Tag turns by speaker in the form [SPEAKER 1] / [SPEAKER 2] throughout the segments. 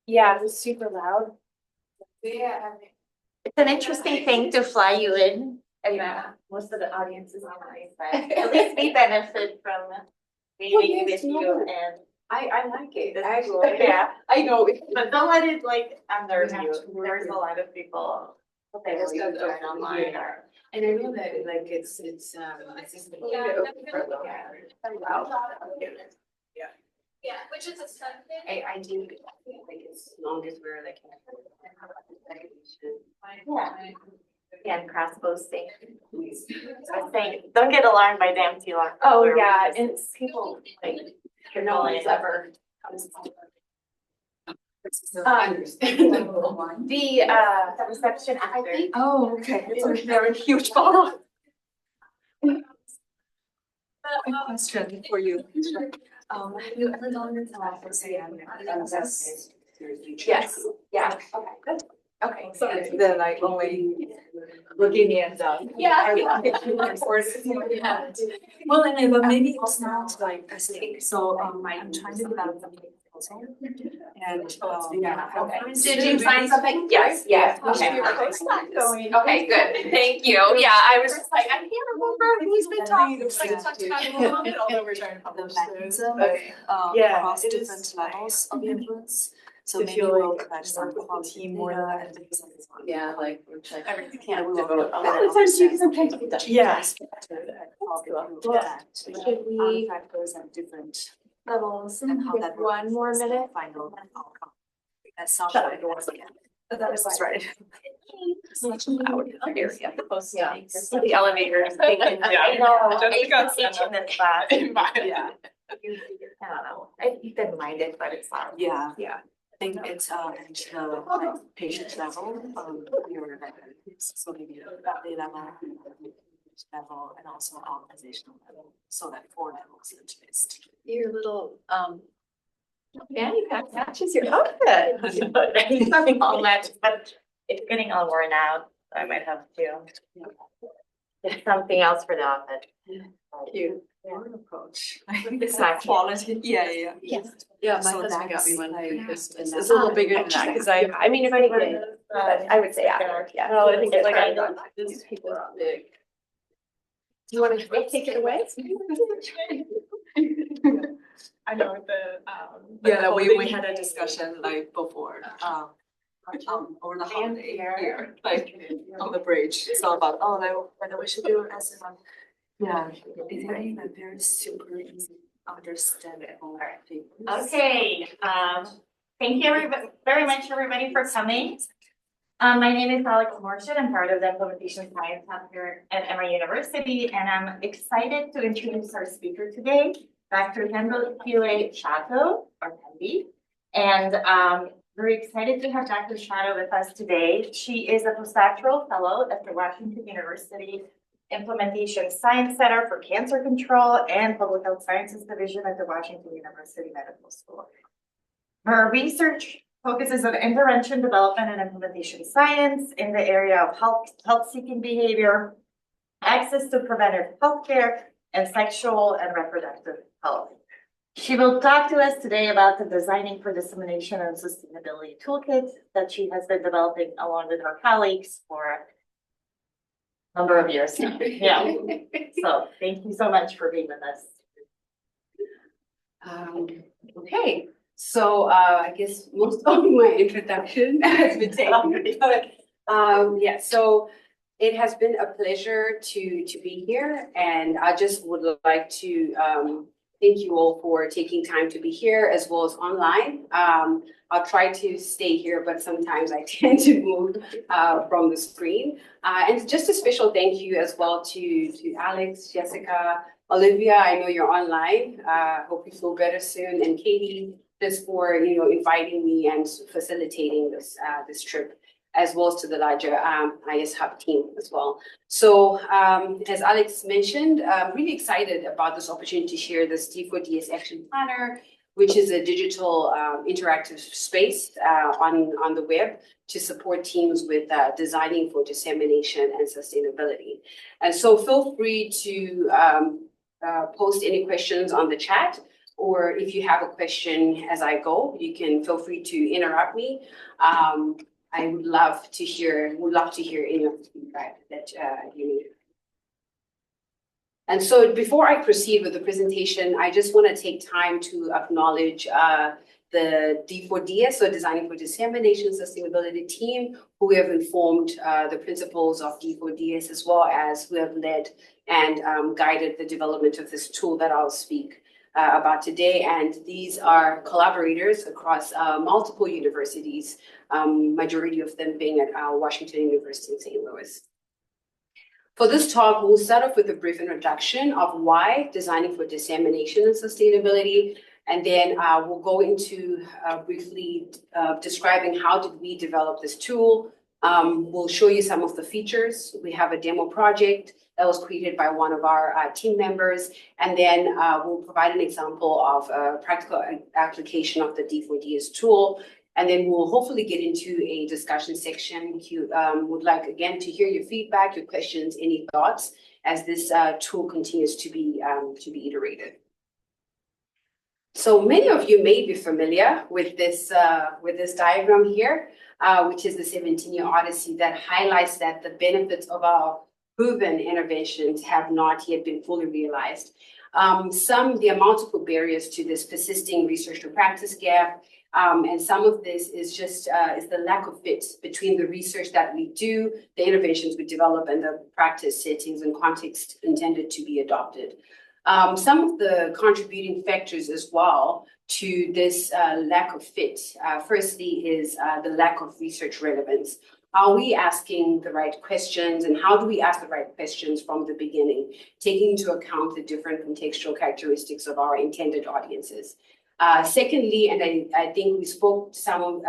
[SPEAKER 1] Yeah, it was super loud. Yeah. It's an interesting thing to fly you in, and most of the audience is online, but at least we benefit from being with you, and I like it. Actually, yeah, I know. But don't let it like unnerve you. There's a lot of people. Okay, let's go join online. And I know that like it's yeah, which is a something. I do like as long as we're like yeah, and cross posting. I was saying, don't get alarmed by the empty alarm. Oh yeah, and it's people like no one's ever comes. The reception after. Oh, okay. It's a very huge ball. A question for you. Have you ever gone into SAM? Yes. Yeah. Okay. Good. Okay. So then I only looking at yeah. Well, and but maybe it's not like I say. So I'm trying to develop something. And yeah. Okay. Did you find something? Yes. Yes. Okay. Okay. Good. Thank you. Yeah. I was just like I can't remember who's been talking. Although we're trying to publish this. Yeah. Across different levels of influence. So maybe we'll collect some quality more than that. Yeah, like we're checking everything. Can't devote a lot of times because I'm trying to get that. Yeah. Should we factors at different levels and how that one more minute final outcome? That sounds like that is right. Such a loud area. Yeah. The elevators. Yeah. I know. I teach in this class. Yeah. I don't know. You've been minded, but it's loud. Yeah. Yeah. I think it's the patient level, your so maybe family level, and also organizational level. So that 4 levels at least. Your little fanny pack matches your outfit. I think something all matches, but it's getting all worn out. So I might have to get something else for the outfit. Cute. Approach. I think it's not quality. Yeah. Yeah, my husband got me one. It's a little bigger than that because I mean, if anything, I would say yeah. No, I think it's like these people are big. Do you want to take it away? I know we had a discussion like before over the holiday here, like on the bridge. It's all about whether we should do it as yeah, it's a very super easy, understandable. Okay. Thank you very much, everybody, for coming. My name is Alex Morshid. I'm part of the Implementation Science Hub here at Emory University, and I'm excited to introduce our speaker today, Dr. Thembekile Shato, or Thembie. And we're excited to have Dr. Shato with us today. She is a postdoctoral fellow at the Washington University Implementation Science Center for Cancer Control and Public Health Sciences Division at the Washington University Medical School. Her research focuses on intervention, development, and implementation science in the area of health-seeking behavior, access to preventive healthcare, and sexual and reproductive health. She will talk to us today about the Designing for Dissemination and Sustainability Toolkit that she has been developing along with her colleagues for number of years now. Yeah. So thank you so much for being with us.
[SPEAKER 2] Okay. So I guess most of my introduction has been taken. Yeah. So it has been a pleasure to be here, and I just would like to thank you all for taking time to be here as well as online. I'll try to stay here, but sometimes I tend to move from the screen. And just a special thank you as well to Alex, Jessica, Olivia. I know you're online. Hope you feel better soon. And Katie, just for inviting me and facilitating this trip, as well as to the larger IS Hub team as well. So as Alex mentioned, I'm really excited about this opportunity to share this D4DS Action Planner, which is a digital interactive space on the web to support teams with designing for dissemination and sustainability. And so feel free to post any questions on the chat. or if you have a question as I go, you can feel free to interrupt me. I would love to hear any of the feedback that you need. And so before I proceed with the presentation, I just want to take time to acknowledge the D4DS, so Designing for Dissemination Sustainability team, who have informed the principles of D4DS, as well as who have led and guided the development of this tool that I'll speak about today. And these are collaborators across multiple universities, majority of them being at Washington University in St. Louis. For this talk, we'll start off with a brief introduction of why Designing for Dissemination and Sustainability, and then we'll go into briefly describing how did we develop this tool. We'll show you some of the features. We have a demo project that was created by one of our team members, and then we'll provide an example of a practical application of the D4DS tool. And then we'll hopefully get into a discussion section. If you would like, again, to hear your feedback, your questions, any thoughts, as this tool continues to be iterated. So many of you may be familiar with this diagram here, which is the 17-year odyssey that highlights that the benefits of our proven interventions have not yet been fully realized. There are multiple barriers to this persisting research to practice gap. And some of this is just is the lack of fit between the research that we do, the interventions we develop, and the practice settings and context intended to be adopted. Some of the contributing factors as well to this lack of fit, firstly, is the lack of research relevance. Are we asking the right questions, and how do we ask the right questions from the beginning, taking into account the different contextual characteristics of our intended audiences? Secondly, and I think we spoke some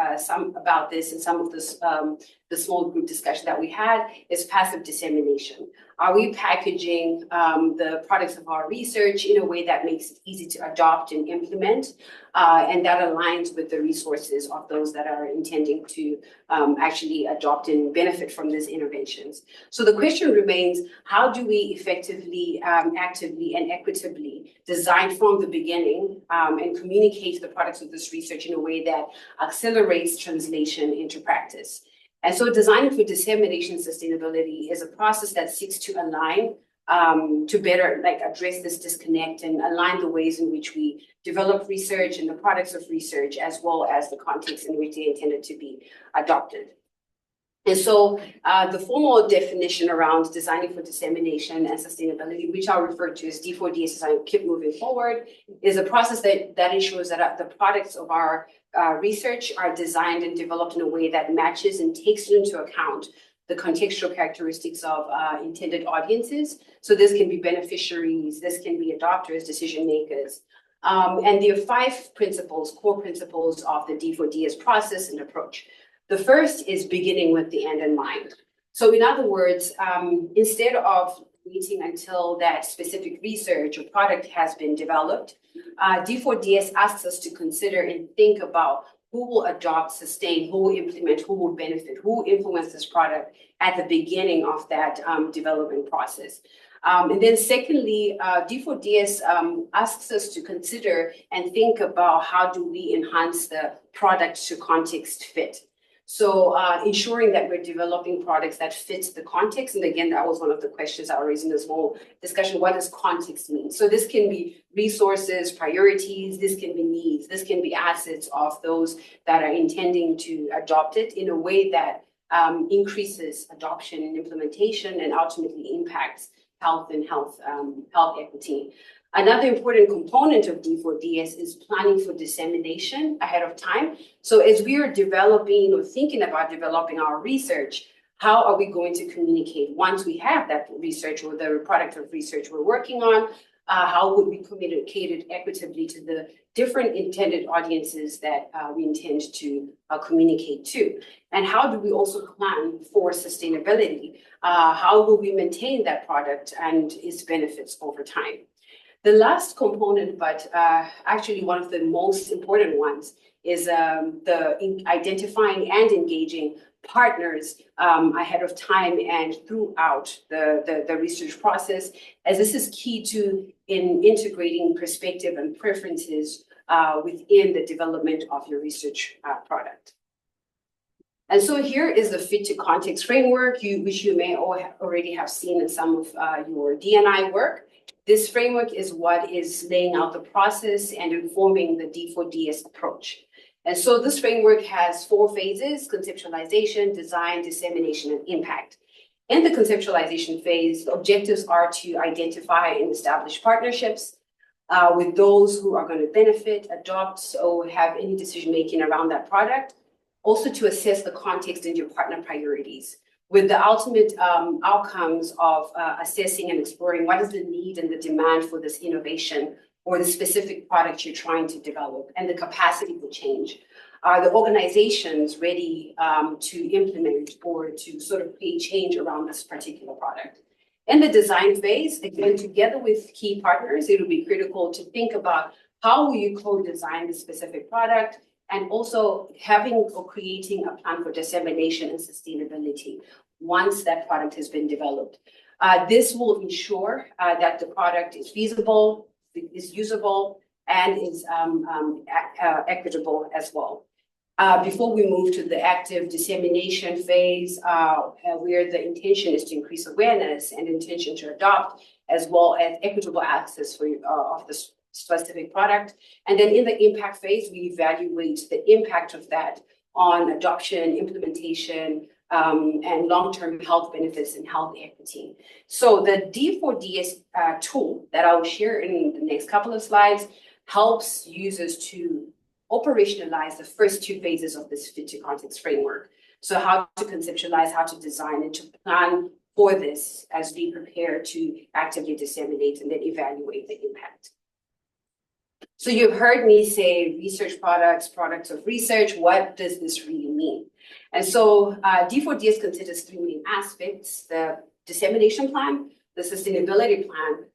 [SPEAKER 2] about this in some of the small group discussion that we had, is passive dissemination. Are we packaging the products of our research in a way that makes it easy to adopt and implement, and that aligns with the resources of those that are intending to actually adopt and benefit from these interventions? So the question remains, how do we effectively, actively, and equitably design from the beginning and communicate the products of this research in a way that accelerates translation into practice? And so Designing for Dissemination Sustainability is a process that seeks to align to better address this disconnect and align the ways in which we develop research and the products of research, as well as the context in which they intended to be adopted. And so the formal definition around Designing for Dissemination and Sustainability, which I'll refer to as D4DS as I keep moving forward, is a process that ensures that the products of our research are designed and developed in a way that matches and takes into account the contextual characteristics of intended audiences. So this can be beneficiaries, this can be adopters, decision makers. And there are 5 core principles of the D4DS process and approach. The first is beginning with the end in mind. So in other words, instead of waiting until that specific research or product has been developed, D4DS asks us to consider and think about who will adopt, sustain, who will implement, who will benefit, who will influence this product at the beginning of that development process. And then secondly, D4DS asks us to consider and think about how do we enhance the product to context fit. So ensuring that we're developing products that fit the context. And again, that was one of the questions I raised in this whole discussion. What does context mean? So this can be resources, priorities, this can be needs, this can be assets of those that are intending to adopt it in a way that increases adoption and implementation and ultimately impacts health and health equity. Another important component of D4DS is planning for dissemination ahead of time. So as we are developing or thinking about developing our research, how are we going to communicate once we have that research or the product of research we're working on? How would we communicate it equitably to the different intended audiences that we intend to communicate to? And how do we also plan for sustainability? How will we maintain that product and its benefits over time? The last component, but actually one of the most important ones, is the identifying and engaging partners ahead of time and throughout the research process, as this is key to in integrating perspective and preferences within the development of your research product. And so here is the fit to context framework, which you may already have seen in some of your D&I work. This framework is what is laying out the process and informing the D4DS approach. And so this framework has 4 phases: conceptualization, design, dissemination, and impact. In the conceptualization phase, the objectives are to identify and establish partnerships with those who are going to benefit, adopt, or have any decision-making around that product. Also to assess the context and your partner priorities, with the ultimate outcomes of assessing and exploring what is the need and the demand for this innovation or the specific product you're trying to develop, and the capacity for change. Are the organizations ready to implement or to sort of create change around this particular product? In the design phase, again, together with key partners, it will be critical to think about how will you co-design the specific product, and also having or creating a plan for dissemination and sustainability once that product has been developed. This will ensure that the product is feasible, is usable, and is equitable as well. Before we move to the active dissemination phase, where the intention is to increase awareness and intention to adopt, as well as equitable access for of the specific product. And then in the impact phase, we evaluate the impact of that on adoption, implementation, and long-term health benefits and health equity. So the D4DS tool that I will share in the next couple of slides helps users to operationalize the first 2 phases of this fit to context framework. So how to conceptualize, how to design, and to plan for this as we prepare to actively disseminate and then evaluate the impact. So you've heard me say research products, products of research. What does this really mean? And so D4DS considers 3 main aspects: the dissemination plan, the sustainability plan,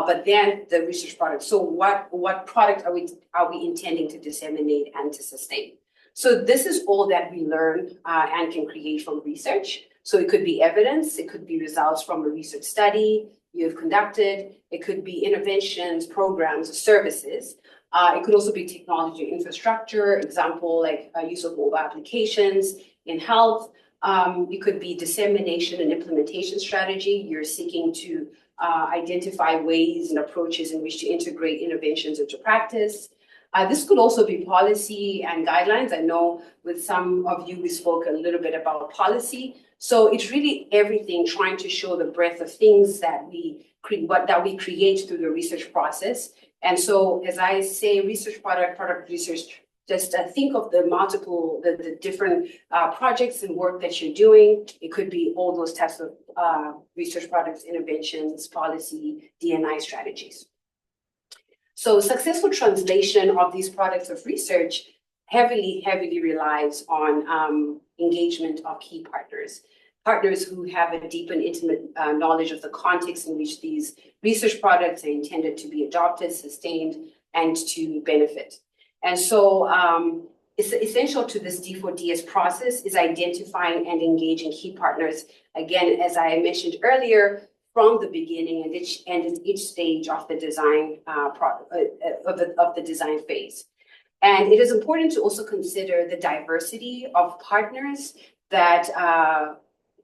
[SPEAKER 2] but then the research product. So what product are we intending to disseminate and to sustain? So this is all that we learn and can create from research. So it could be evidence, it could be results from a research study you've conducted, it could be interventions, programs, or services. It could also be technology infrastructure, example like use of mobile applications in health. It could be dissemination and implementation strategy. You're seeking to identify ways and approaches in which to integrate interventions into practice. This could also be policy and guidelines. I know with some of you, we spoke a little bit about policy. So it's really everything, trying to show the breadth of things that we create through the research process. And so as I say, research product research, just think of the different projects and work that you're doing. It could be all those types of research products, interventions, policy, D&I strategies. So successful translation of these products of research heavily relies on engagement of key partners who have a deep and intimate knowledge of the context in which these research products are intended to be adopted, sustained, and to benefit. And so it's essential to this D4DS process is identifying and engaging key partners, again, as I mentioned earlier, from the beginning and each stage of the design of the design phase. And it is important to also consider the diversity of partners that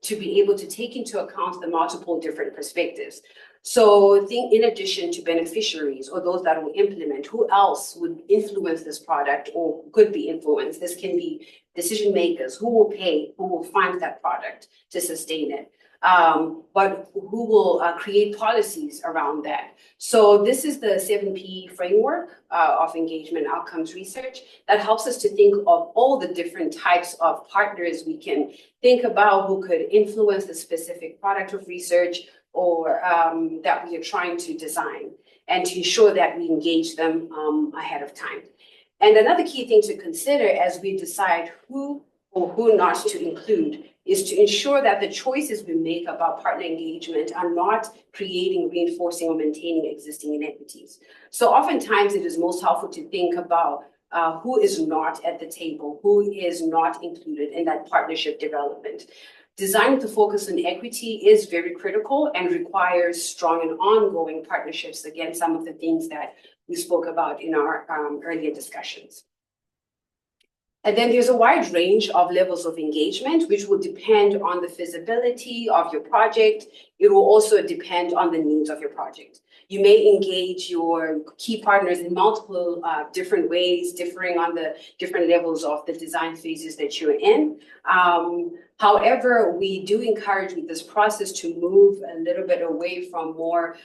[SPEAKER 2] to be able to take into account the multiple different perspectives. So think in addition to beneficiaries or those that will implement, who else would influence this product or could be influenced? This can be decision makers, who will pay, who will fund that product to sustain it, but who will create policies around that. So this is the 7P framework of engagement outcomes research that helps us to think of all the different types of partners we can think about who could influence the specific product of research or that we are trying to design, and to ensure that we engage them ahead of time. And another key thing to consider as we decide who or who not to include is to ensure that the choices we make about partner engagement are not creating, reinforcing, or maintaining existing inequities. So oftentimes it is most helpful to think about who is not at the table, who is not included in that partnership development. Design with a focus on equity is very critical and requires strong and ongoing partnerships. Again, some of the things that we spoke about in our earlier discussions. And then there's a wide range of levels of engagement, which will depend on the feasibility of your project. It will also depend on the needs of your project. You may engage your key partners in multiple different ways, differing on the different levels of the design phases that you're in. However, we do encourage with this process to move a little bit away from more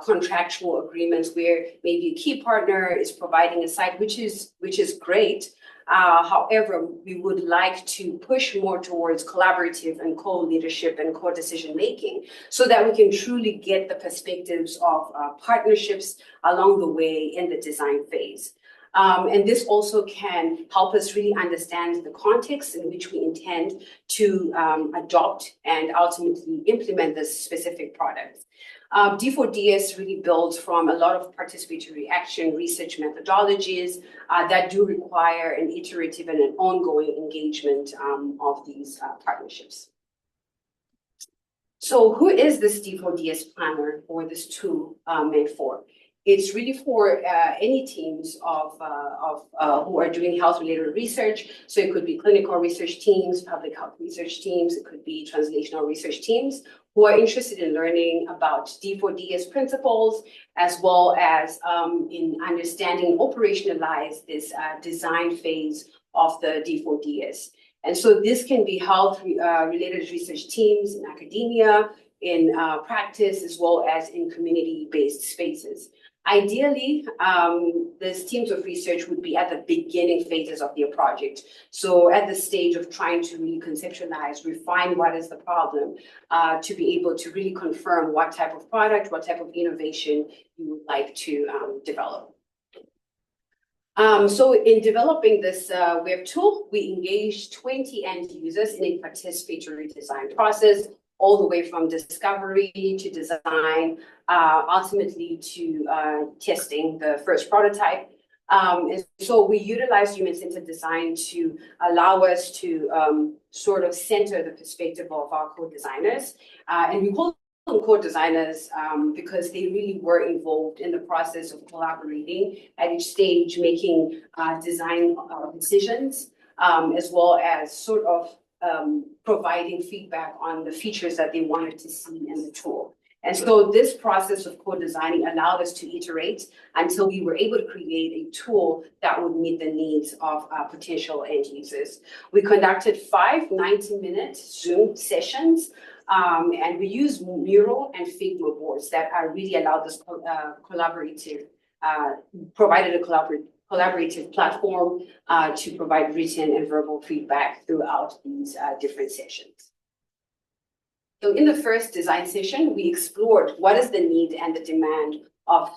[SPEAKER 2] contractual agreements where maybe a key partner is providing a site, which is great. However, we would like to push more towards collaborative and co-leadership and co-decision making so that we can truly get the perspectives of partnerships along the way in the design phase. And this also can help us really understand the context in which we intend to adopt and ultimately implement this specific product. D4DS really builds from a lot of participatory action research methodologies that do require an iterative and an ongoing engagement of these partnerships. So who is this D4DS planner or this tool meant for? It's really for any teams of who are doing health-related research. So it could be clinical research teams, public health research teams, it could be translational research teams who are interested in learning about D4DS principles, as well as in understanding and operationalize this design phase of the D4DS. And so this can be health-related research teams in academia, in practice, as well as in community-based spaces. Ideally, these teams of research would be at the beginning phases of their project. So at the stage of trying to really conceptualize, refine what is the problem, to be able to really confirm what type of product, what type of innovation you would like to develop. So in developing this web tool, we engaged 20 end users in a participatory design process, all the way from discovery to design, ultimately to testing the first prototype. And so we utilize human-centered design to allow us to sort of center the perspective of our co-designers. And we call them co-designers because they really were involved in the process of collaborating at each stage, making design decisions, as well as sort of providing feedback on the features that they wanted to see in the tool. And so this process of co-designing allowed us to iterate until we were able to create a tool that would meet the needs of potential end users. We conducted 5 90-minute Zoom sessions, and we used Mural and Figma boards that really allowed this provided a collaborative platform to provide written and verbal feedback throughout these different sessions. So in the first design session, we explored what is the need and the demand of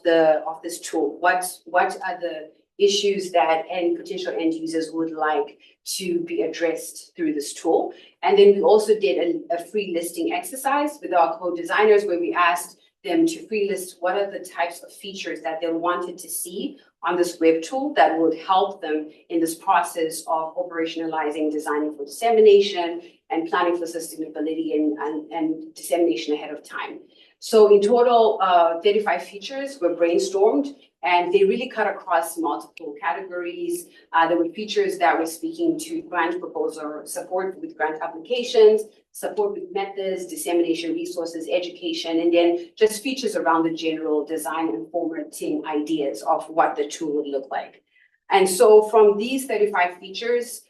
[SPEAKER 2] this tool. What are the issues that potential end users would like to be addressed through this tool? And then we also did a free listing exercise with our co-designers where we asked them to free list what are the types of features that they wanted to see on this web tool that would help them in this process of operationalizing, designing for dissemination, and planning for sustainability and dissemination ahead of time. So in total, 35 features were brainstormed, and they really cut across multiple categories. There were features that were speaking to grant proposal, support with grant applications, support with methods, dissemination resources, education, and then just features around the general design and formatting ideas of what the tool would look like. And so from these 35 features,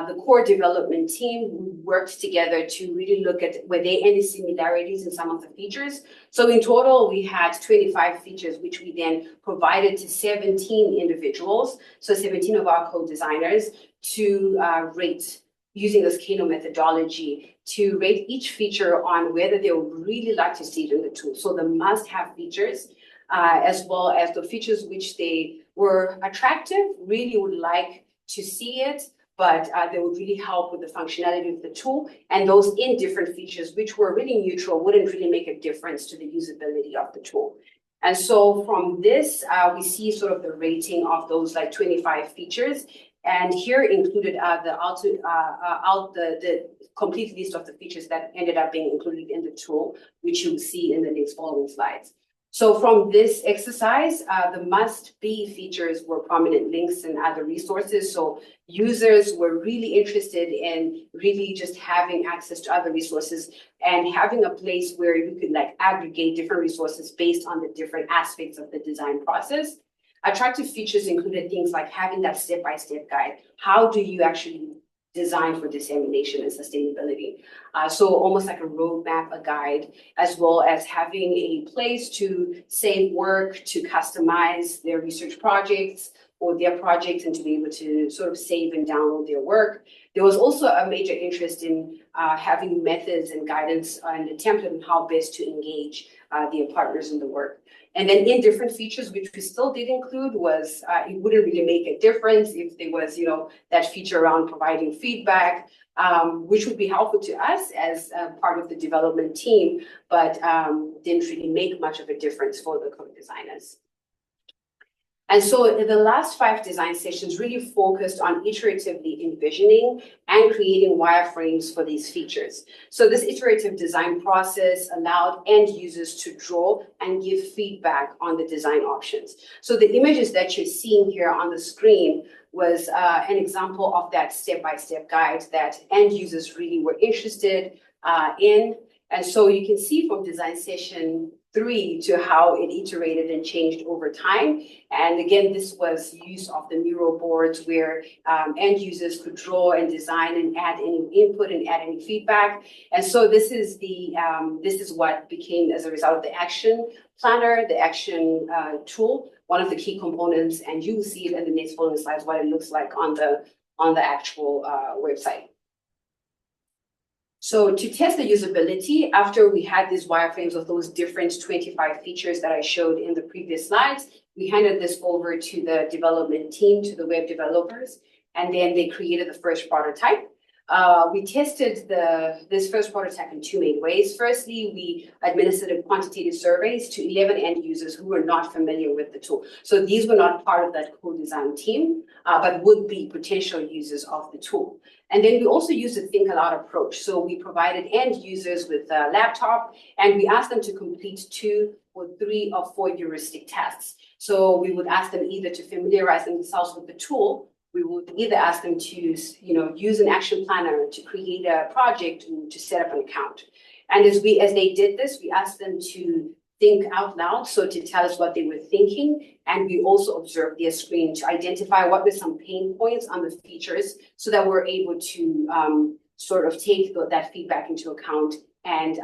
[SPEAKER 2] the core development team worked together to really look at were there any similarities in some of the features. So in total, we had 25 features, which we then provided to 17 individuals, so 17 of our co-designers, to rate using this Kano methodology to rate each feature on whether they would really like to see it in the tool. So the must-have features, as well as the features which they were attractive, really would like to see it, but they would really help with the functionality of the tool, and those indifferent features, which were really neutral, wouldn't really make a difference to the usability of the tool. And so from this, we see sort of the rating of those like 25 features. And here included the complete list of the features that ended up being included in the tool, which you'll see in the next following slides. So from this exercise, the must-be features were prominent links and other resources. So users were really interested in really just having access to other resources and having a place where you could like aggregate different resources based on the different aspects of the design process. Attractive features included things like having that step-by-step guide. How do you actually design for dissemination and sustainability? So almost like a roadmap, a guide, as well as having a place to save work, to customize their research projects or their projects and to be able to sort of save and download their work. There was also a major interest in having methods and guidance and a template on how best to engage their partners in the work. And then in different features, which we still did include, was it wouldn't really make a difference if there was, that feature around providing feedback, which would be helpful to us as part of the development team, but didn't really make much of a difference for the co-designers. And so the last 5 design sessions really focused on iteratively envisioning and creating wireframes for these features. So this iterative design process allowed end users to draw and give feedback on the design options. So the images that you're seeing here on the screen was an example of that step-by-step guide that end users really were interested in. And so you can see from design session 3 to how it iterated and changed over time. And again, this was use of the mural boards where end users could draw and design and add any input and add any feedback. And so this is what became, as a result of the action planner, the action tool, one of the key components. And you will see it in the next following slides, what it looks like on the actual website. So to test the usability, after we had these wireframes of those different 25 features that I showed in the previous slides, we handed this over to the development team, to the web developers, and then they created the first prototype. We tested this first prototype in 2 main ways. Firstly, we administered quantitative surveys to 11 end users who were not familiar with the tool. So these were not part of that co-design team, but would be potential users of the tool. And then we also used a think aloud approach. So we provided end users with a laptop and we asked them to complete 2 or 3 or 4 heuristic tasks. So we would ask them either to familiarize themselves with the tool. We would either ask them to use an action planner to create a project or to set up an account. And as they did this, we asked them to think out loud, so to tell us what they were thinking. And we also observed their screen to identify what were some pain points on the features so that we're able to sort of take that feedback into account and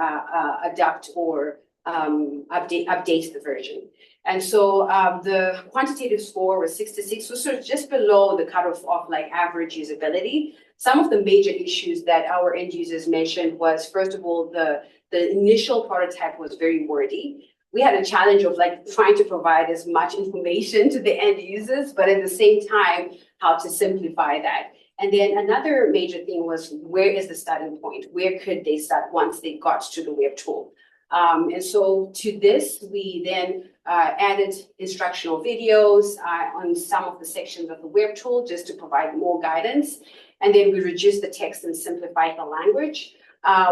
[SPEAKER 2] adapt or update the version. And so the quantitative score was 66, so sort of just below the cutoff of like average usability. Some of the major issues that our end users mentioned was, first of all, the initial prototype was very wordy. We had a challenge of like trying to provide as much information to the end users, but at the same time, how to simplify that. And then another major thing was, where is the starting point? Where could they start once they got to the web tool? And so to this, we then added instructional videos on some of the sections of the web tool just to provide more guidance. And then we reduced the text and simplified the language.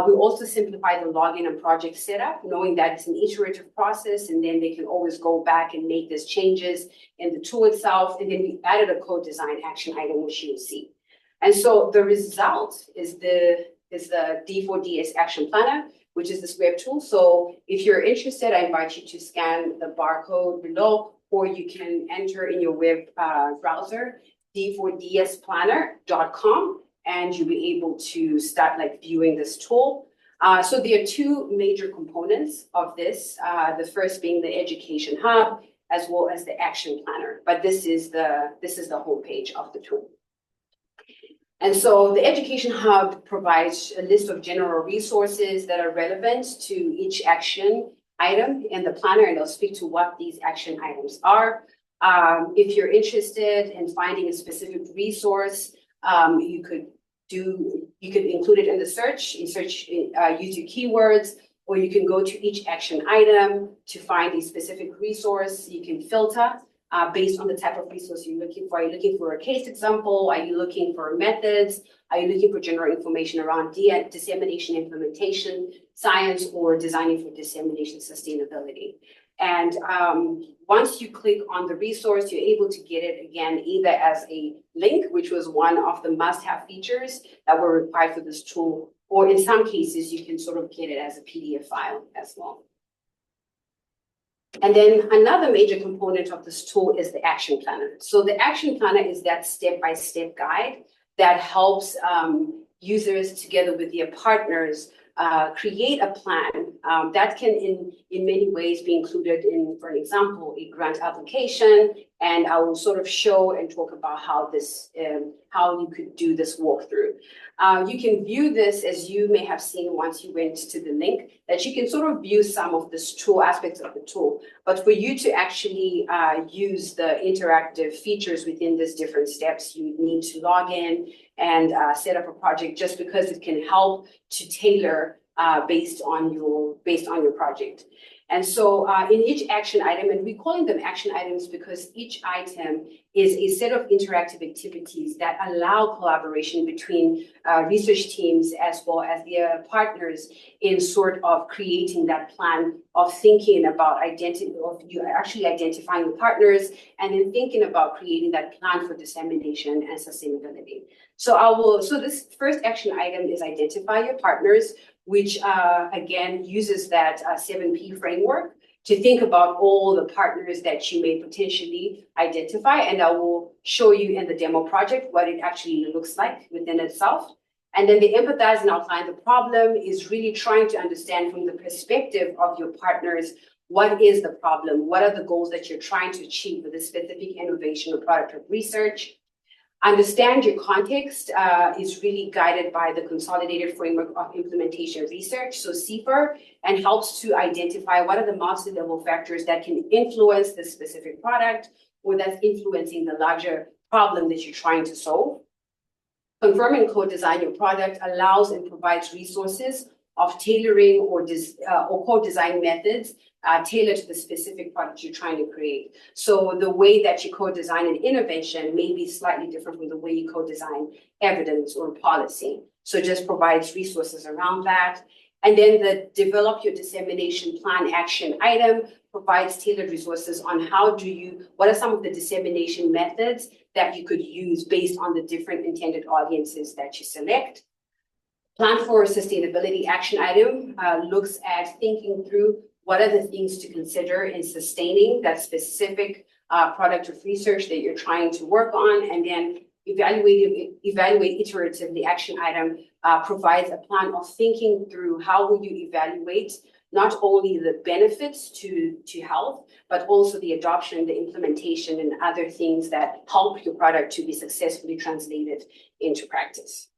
[SPEAKER 2] We also simplified the login and project setup, knowing that it's an iterative process, and then they can always go back and make these changes in the tool itself. And then we added a code design action item, which you'll see. And so the result is the D4DS action planner, which is this web tool. So if you're interested, I invite you to scan the barcode below, or you can enter in your web browser, d4dsplanner.com, and you'll be able to start like viewing this tool. So there are 2 major components of this. The first being the education hub, as well as the action planner. But this is the homepage of the tool. And so the Education Hub provides a list of general resources that are relevant to each action item in the planner, and I'll speak to what these action items are. If you're interested in finding a specific resource, you could include it in the search. You use your keywords, or you can go to each action item to find a specific resource. You can filter based on the type of resource you're looking for. Are you looking for a case example? Are you looking for methods? Are you looking for general information around dissemination, implementation, science, or designing for dissemination sustainability? And once you click on the resource, you're able to get it again, either as a link, which was one of the must-have features that were required for this tool, or in some cases, you can sort of get it as a PDF file as well. And then another major component of this tool is the action planner. So the action planner is that step-by-step guide that helps users together with their partners create a plan that can in many ways be included in, for example, a grant application. And I will sort of show and talk about how this, how you could do this walkthrough. You can view this, as you may have seen once you went to the link, that you can sort of view some of this tool aspects of the tool. But for you to actually use the interactive features within these different steps, you need to log in and set up a project, just because it can help to tailor based on your project. And so in each action item, and we're calling them action items because each item is a set of interactive activities that allow collaboration between research teams as well as their partners in sort of creating that plan of thinking about you actually identifying the partners and then thinking about creating that plan for dissemination and sustainability. So this first action item is identify your partners, which again uses that 7P framework to think about all the partners that you may potentially identify. And I will show you in the demo project what it actually looks like within itself. And then the empathize and outline the problem is really trying to understand from the perspective of your partners, what is the problem? What are the goals that you're trying to achieve with a specific innovation or product of research? Understand your context is really guided by the Consolidated Framework of Implementation Research, so CFAR, and helps to identify what are the multi-level factors that can influence the specific product or that's influencing the larger problem that you're trying to solve. Confirm and co-design your product allows and provides resources of tailoring or co-design methods tailored to the specific product you're trying to create. So the way that you co-design an intervention may be slightly different from the way you co-design evidence or policy. So it just provides resources around that. And then the develop your dissemination plan action item provides tailored resources on what are some of the dissemination methods that you could use based on the different intended audiences that you select. Plan for sustainability action item looks at thinking through what are the things to consider in sustaining that specific product of research that you're trying to work on, and then evaluate iteratively. Action item provides a plan of thinking through how will you evaluate not only the benefits to health, but also the adoption, the implementation, and other things that help your product to be successfully translated into practice.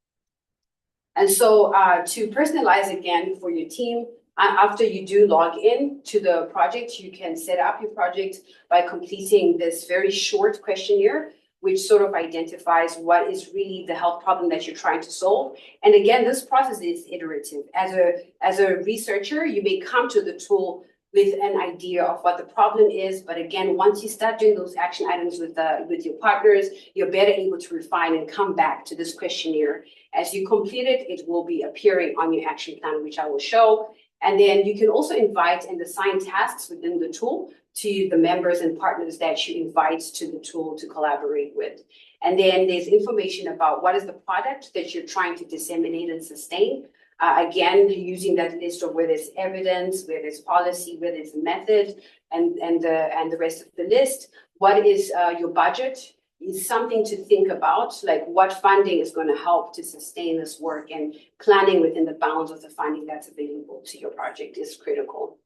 [SPEAKER 2] And so to personalize again for your team, after you do log in to the project, you can set up your project by completing this very short questionnaire, which sort of identifies what is really the health problem that you're trying to solve. And again, this process is iterative. As a researcher, you may come to the tool with an idea of what the problem is. But again, once you start doing those action items with your partners, you're better able to refine and come back to this questionnaire. As you complete it, it will be appearing on your action plan, which I will show. And then you can also invite and assign tasks within the tool to the members and partners that you invite to the tool to collaborate with. And then there's information about what is the product that you're trying to disseminate and sustain. Again, using that list of where there's evidence, where there's policy, where there's a method, and the rest of the list. What is your budget? Is something to think about, like what funding is going to help to sustain this work, and planning within the bounds of the funding that's available to your project is critical.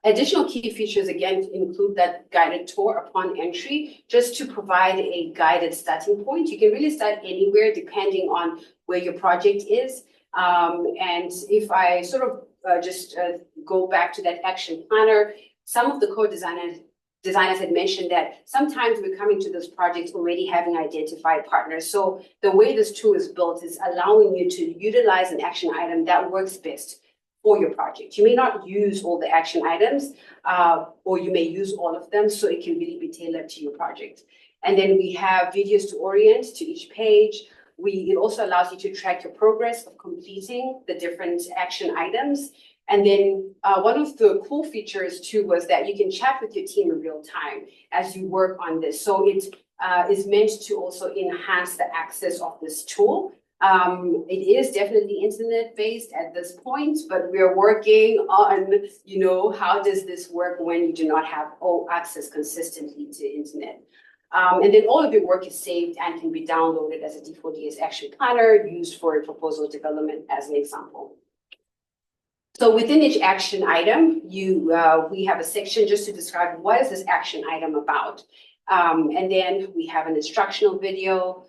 [SPEAKER 2] Additional key features, again, include that guided tour upon entry, just to provide a guided starting point. You can really start anywhere depending on where your project is. And if I sort of just go back to that action planner, some of the co-designers had mentioned that sometimes we're coming to this project already having identified partners. So the way this tool is built is allowing you to utilize an action item that works best for your project. You may not use all the action items, or you may use all of them, so it can really be tailored to your project. And then we have videos to orient to each page. It also allows you to track your progress of completing the different action items. And then one of the cool features too was that you can chat with your team in real time as you work on this. So it is meant to also enhance the access of this tool. It is definitely internet-based at this point, but we're working on, how does this work when you do not have access consistently to internet. And then all of your work is saved and can be downloaded as a D4DS action planner used for proposal development as an example. So within each action item, we have a section just to describe what is this action item about. And then we have an instructional video.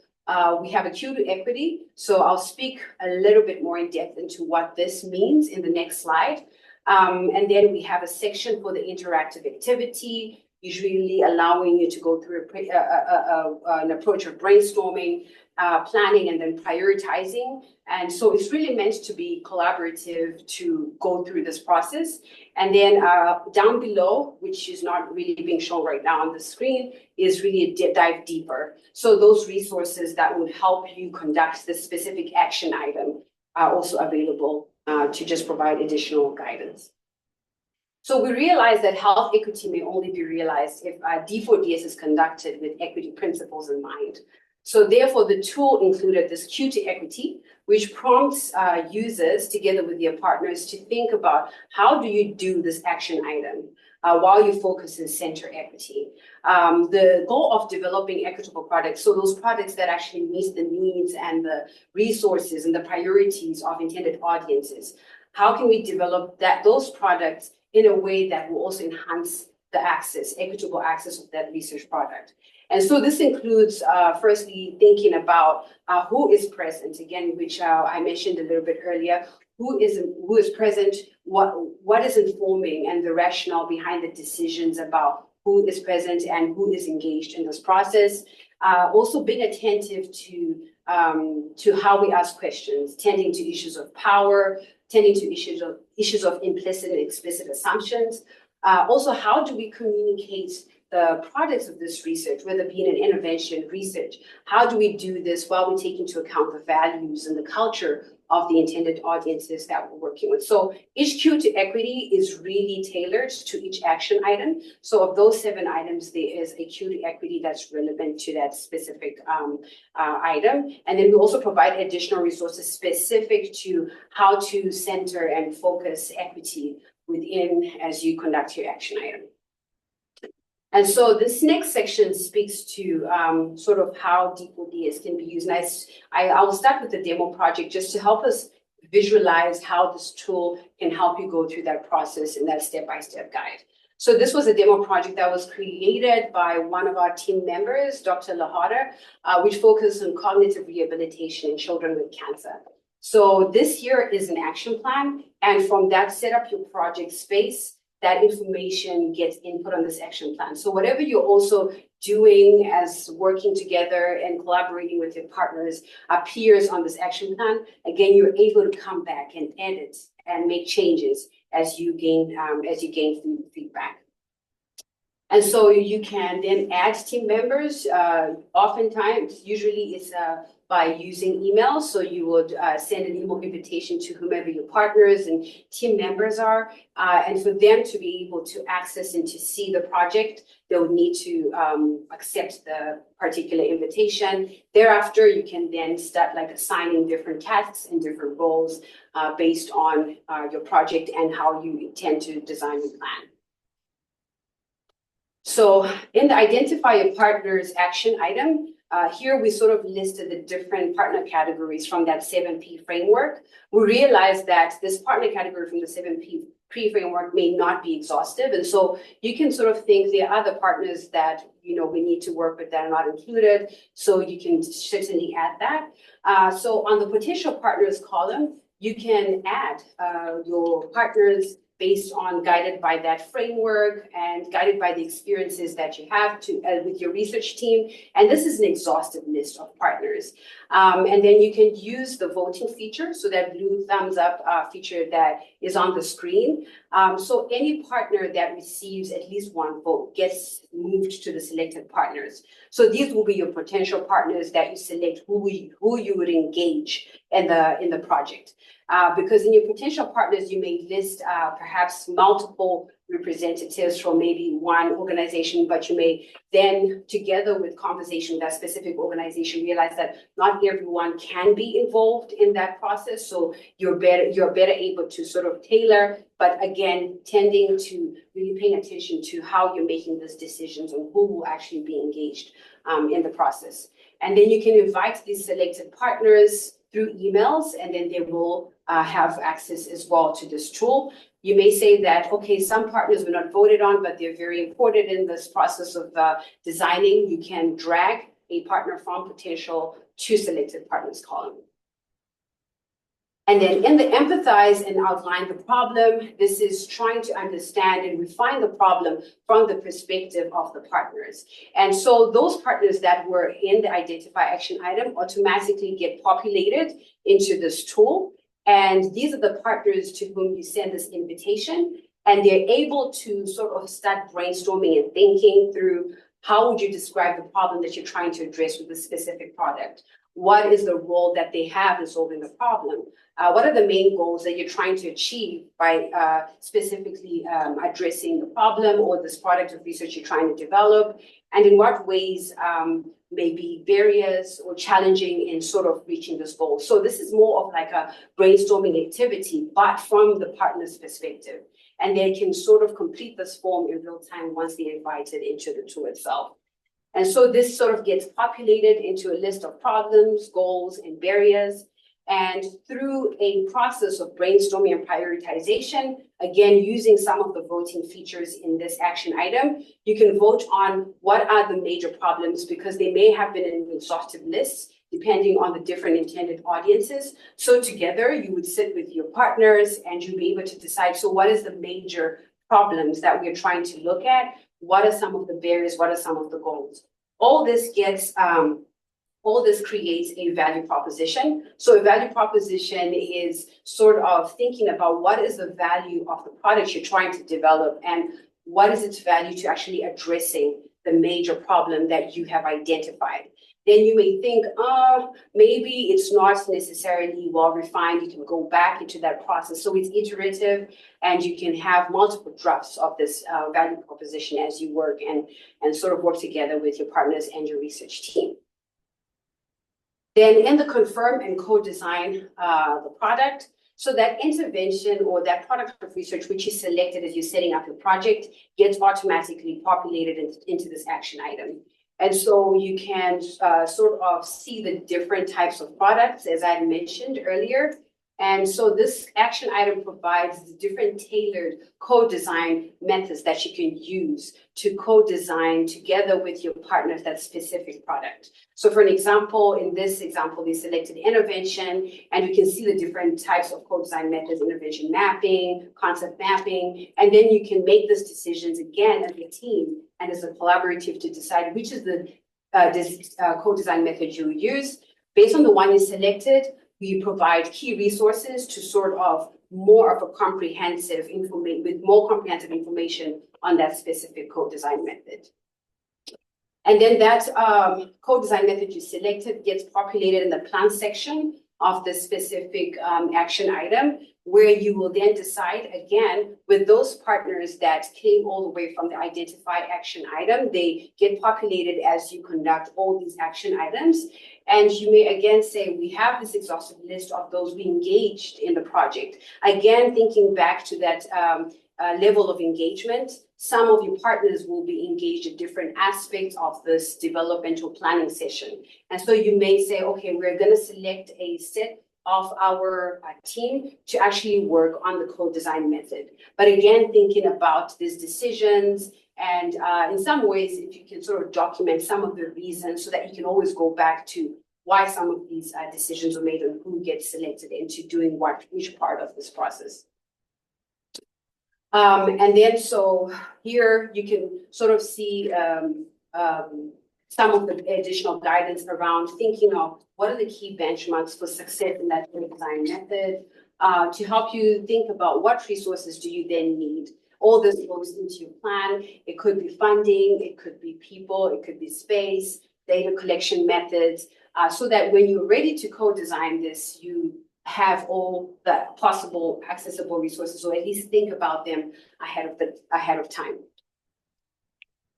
[SPEAKER 2] We have a cue to equity. So I'll speak a little bit more in depth into what this means in the next slide. And then we have a section for the interactive activity, usually allowing you to go through an approach of brainstorming, planning, and then prioritizing. And so it's really meant to be collaborative to go through this process. And then down below, which is not really being shown right now on the screen, is really a dive deeper. So those resources that would help you conduct this specific action item are also available to just provide additional guidance. So we realize that health equity may only be realized if D4DS is conducted with equity principles in mind. So therefore, the tool included this cue to equity, which prompts users together with their partners to think about how do you do this action item while you focus and center equity. The goal of developing equitable products, so those products that actually meet the needs and the resources and the priorities of intended audiences. How can we develop those products in a way that will also enhance the access, equitable access of that research product? And so this includes, firstly, thinking about who is present, again, which I mentioned a little bit earlier, who is present, what is informing and the rationale behind the decisions about who is present and who is engaged in this process. Also being attentive to how we ask questions, tending to issues of power, tending to issues of implicit and explicit assumptions. Also, how do we communicate the products of this research, whether it be an intervention research? How do we do this while we take into account the values and the culture of the intended audiences that we're working with? So each cue to equity is really tailored to each action item. So of those 7 items, there is a cue to equity that's relevant to that specific item. And then we also provide additional resources specific to how to center and focus equity within as you conduct your action item. And so this next section speaks to sort of how D4DS can be used. And I will start with the demo project just to help us visualize how this tool can help you go through that process in that step-by-step guide. So this was a demo project that was created by one of our team members, Dr. Lahada, which focused on cognitive rehabilitation in children with cancer. So this here is an action plan. And from that, set up your project space. That information gets input on this action plan. So whatever you're also doing as working together and collaborating with your partners appears on this action plan. Again, you're able to come back and edit and make changes as you gain feedback. And so you can then add team members. Oftentimes, usually it's by using email. So you would send an email invitation to whomever your partners and team members are. And for them to be able to access and to see the project, they would need to accept the particular invitation. Thereafter, you can then start assigning different tasks and different roles based on your project and how you intend to design your plan. So in the Identify Your Partners action item, here we sort of listed the different partner categories from that 7P framework. We realized that this partner category from the 7P framework may not be exhaustive. And so you can sort of think there are other partners that we need to work with that are not included. So you can certainly add that. So on the potential partners column, you can add your partners based on guided by that framework and guided by the experiences that you have with your research team. And this is an exhaustive list of partners. And then you can use the voting feature, so that blue thumbs up feature that is on the screen. So any partner that receives at least one vote gets moved to the selected partners. So these will be your potential partners that you select who you would engage in the project. Because in your potential partners, you may list perhaps multiple representatives from maybe one organization, but you may then, together with conversation with that specific organization, realize that not everyone can be involved in that process. So you're better able to sort of tailor, but again, tending to really paying attention to how you're making these decisions on who will actually be engaged in the process. And then you can invite these selected partners through emails, and then they will have access as well to this tool. You may say that, okay, some partners were not voted on, but they're very important in this process of designing. You can drag a partner from potential to selected partners column. And then in the empathize and outline the problem, this is trying to understand and refine the problem from the perspective of the partners. And so those partners that were in the identify action item automatically get populated into this tool. And these are the partners to whom you send this invitation, and they're able to sort of start brainstorming and thinking through how would you describe the problem that you're trying to address with a specific product? What is the role that they have in solving the problem? What are the main goals that you're trying to achieve by specifically addressing the problem or this product of research you're trying to develop? And in what ways may be barriers or challenging in sort of reaching this goal? So this is more of like a brainstorming activity, but from the partner's perspective. And they can sort of complete this form in real time once they're invited into the tool itself. And so this sort of gets populated into a list of problems, goals, and barriers. And through a process of brainstorming and prioritization, again, using some of the voting features in this action item, you can vote on what are the major problems, because they may have been in an exhaustive list depending on the different intended audiences. So together you would sit with your partners and you'll be able to decide, so what is the major problems that we're trying to look at? What are some of the barriers? What are some of the goals? All this creates a value proposition. So a value proposition is sort of thinking about what is the value of the product you're trying to develop and what is its value to actually addressing the major problem that you have identified. Then you may think, maybe it's not necessarily well refined. You can go back into that process. So it's iterative, and you can have multiple drafts of this value proposition as you work and sort of work together with your partners and your research team. Then in the confirm and co-design the product, so that intervention or that product of research which is selected as you're setting up your project gets automatically populated into this action item. And so you can sort of see the different types of products, as I mentioned earlier. And so this action item provides the different tailored co-design methods that you can use to co-design together with your partners that specific product. So for an example, in this example, we selected intervention, and you can see the different types of co-design methods: intervention mapping, concept mapping, and then you can make these decisions again as a team and as a collaborative to decide which is the co-design method you use. Based on the one you selected, we provide key resources to sort of more of a comprehensive information, with more comprehensive information on that specific co-design method. And then that co-design method you selected gets populated in the plan section of the specific action item, where you will then decide, again, with those partners that came all the way from the identified action item, they get populated as you conduct all these action items. And you may again say, we have this exhaustive list of those we engaged in the project. Again, thinking back to that level of engagement, some of your partners will be engaged in different aspects of this developmental planning session. And so you may say, okay, we're going to select a set of our team to actually work on the co-design method. But again, thinking about these decisions, and in some ways, if you can sort of document some of the reasons so that you can always go back to why some of these decisions were made and who gets selected into doing what, which part of this process. And then so here you can sort of see some of the additional guidance around thinking of what are the key benchmarks for success in that design method. to help you think about what resources do you then need. All this goes into your plan. It could be funding, it could be people, it could be space, data collection methods, so that when you're ready to co-design this, you have all the possible accessible resources, or at least think about them ahead of time.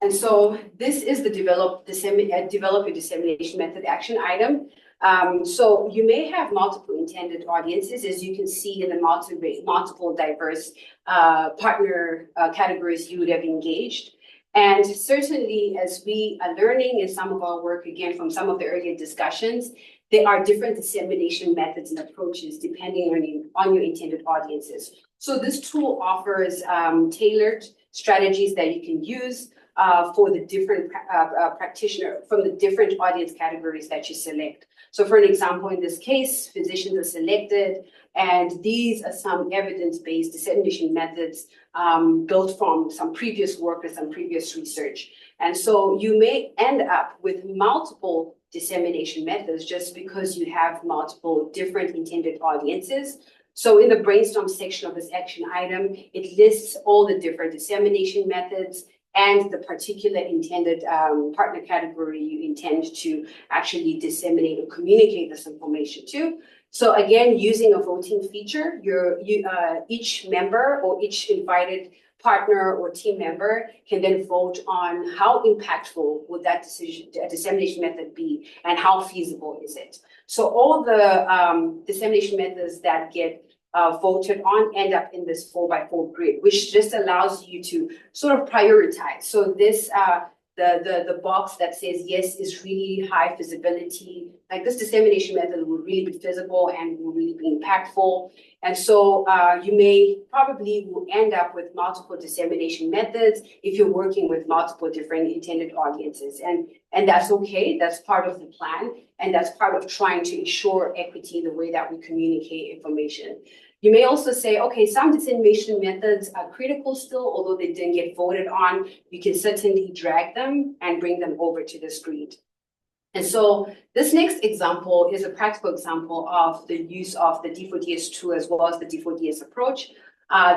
[SPEAKER 2] And so this is the develop your dissemination method action item. So you may have multiple intended audiences, as you can see in the multiple diverse partner categories you would have engaged. And certainly, as we are learning in some of our work, again, from some of the earlier discussions, there are different dissemination methods and approaches depending on your intended audiences. So this tool offers tailored strategies that you can use for the different practitioner from the different audience categories that you select. So for an example, in this case, physicians are selected, and these are some evidence-based dissemination methods built from some previous work and some previous research. And so you may end up with multiple dissemination methods just because you have multiple different intended audiences. So in the brainstorm section of this action item, it lists all the different dissemination methods and the particular intended partner category you intend to actually disseminate or communicate this information to. So again, using a voting feature, each member or each invited partner or team member can then vote on how impactful would that dissemination method be and how feasible is it. So all the dissemination methods that get voted on end up in this 4x4 grid, which just allows you to sort of prioritize. So this, the box that says yes is really high visibility, like this dissemination method will really be visible and will really be impactful. And so you may probably will end up with multiple dissemination methods if you're working with multiple different intended audiences. And that's okay, that's part of the plan. And that's part of trying to ensure equity in the way that we communicate information. You may also say, okay, some dissemination methods are critical still, although they didn't get voted on. You can certainly drag them and bring them over to this grid. And so this next example is a practical example of the use of the D4DS tool as well as the D4DS approach.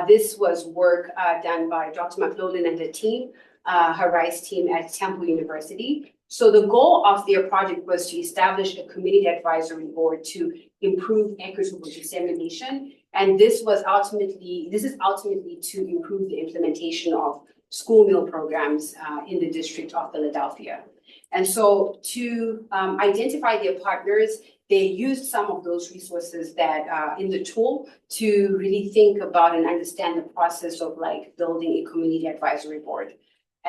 [SPEAKER 2] This was work done by Dr. McLaughlin and the team, her RISE team at Temple University. So the goal of their project was to establish a community advisory board to improve equitable dissemination. And this is ultimately to improve the implementation of school meal programs in the District of Philadelphia. And so to identify their partners, they used some of those resources that are in the tool to really think about and understand the process of like building a community advisory board.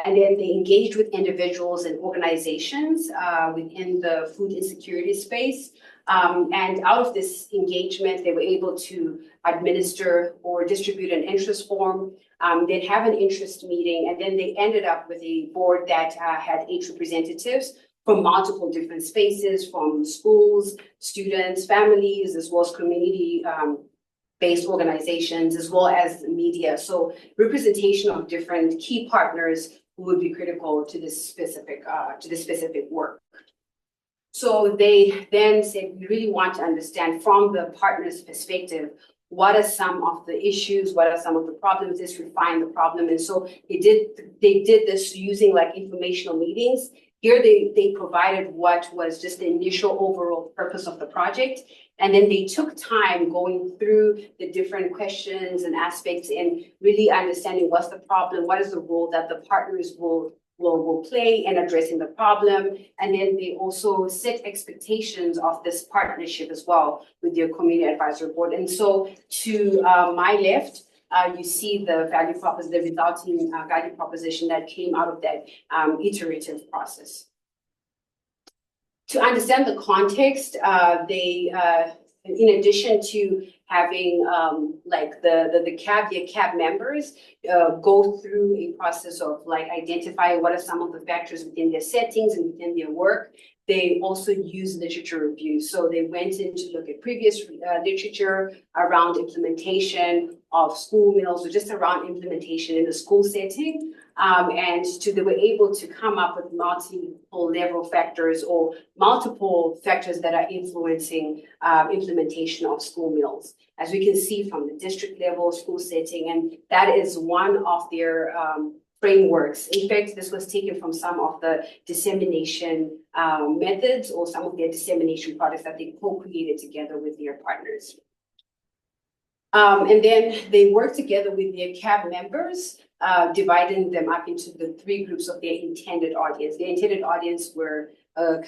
[SPEAKER 2] And then they engaged with individuals and organizations within the food insecurity space. And out of this engagement, they were able to administer or distribute an interest form. They'd have an interest meeting, and then they ended up with a board that had 8 representatives from multiple different spaces, from schools, students, families, as well as community based organizations, as well as media. So representation of different key partners who would be critical to this specific work. So they then said, we really want to understand from the partner's perspective, what are some of the issues, what are some of the problems, let's refine the problem. And so they did this using like informational meetings. Here they provided what was just the initial overall purpose of the project. And then they took time going through the different questions and aspects and really understanding what's the problem, what is the role that the partners will play in addressing the problem. And then they also set expectations of this partnership as well with their community advisory board. And so to my left, you see the resulting value proposition that came out of that iterative process. To understand the context, they, in addition to having like the CAB members go through a process of like identifying what are some of the factors within their settings and within their work, they also use literature review. So they went in to look at previous literature around implementation of school meals, or just around implementation in the school setting. and they were able to come up with multiple level factors or multiple factors that are influencing implementation of school meals. As we can see from the district level school setting, and that is one of their frameworks. In fact, this was taken from some of the dissemination methods or some of their dissemination projects that they co-created together with their partners. And then they work together with their CAB members, dividing them up into the 3 groups of their intended audience. Their intended audience were a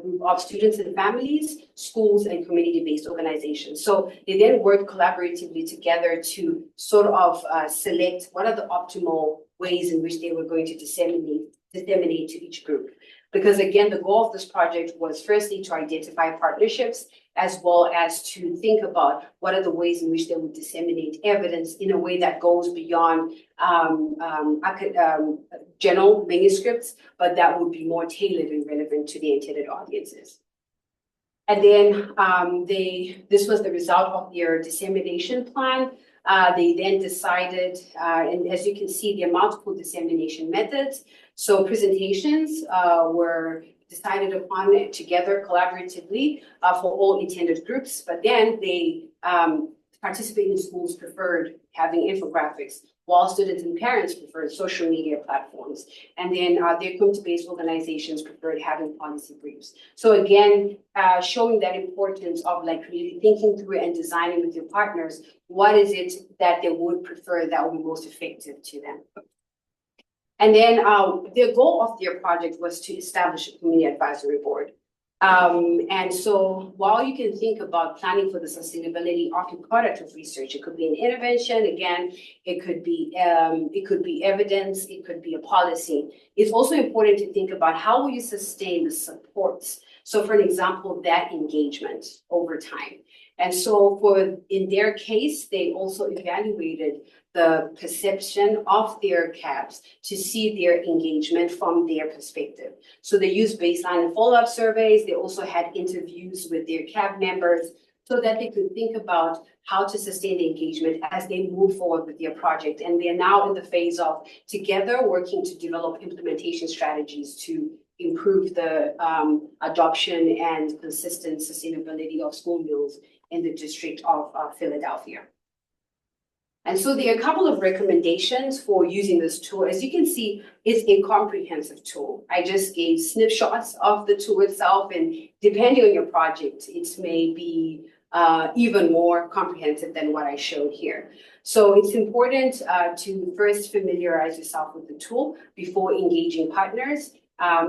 [SPEAKER 2] group of students and families, schools, and community-based organizations. So they then worked collaboratively together to sort of select what are the optimal ways in which they were going to disseminate to each group. Because again, the goal of this project was firstly to identify partnerships, as well as to think about what are the ways in which they would disseminate evidence in a way that goes beyond general manuscripts, but that would be more tailored and relevant to the intended audiences. And then this was the result of their dissemination plan. They then decided, and as you can see, there are multiple dissemination methods. So presentations were decided upon together collaboratively for all intended groups, but then they participating schools preferred having infographics, while students and parents preferred social media platforms. And then their community-based organizations preferred having policy briefs. So again, showing that importance of like really thinking through and designing with your partners, what is it that they would prefer that would be most effective to them. And then the goal of their project was to establish a community advisory board. And so while you can think about planning for the sustainability of your product of research, it could be an intervention, again, it could be evidence, it could be a policy. It's also important to think about how will you sustain the supports. So for an example, that engagement over time. And so in their case, they also evaluated the perception of their CABs to see their engagement from their perspective. So they used baseline and follow-up surveys. They also had interviews with their CAB members so that they could think about how to sustain the engagement as they move forward with their project. And they're now in the phase of together working to develop implementation strategies to improve the adoption and consistent sustainability of school meals in the District of Philadelphia. And so there are a couple of recommendations for using this tool. As you can see, it's a comprehensive tool. I just gave snapshots of the tool itself, and depending on your project, it may be even more comprehensive than what I showed here. So it's important to first familiarize yourself with the tool before engaging partners.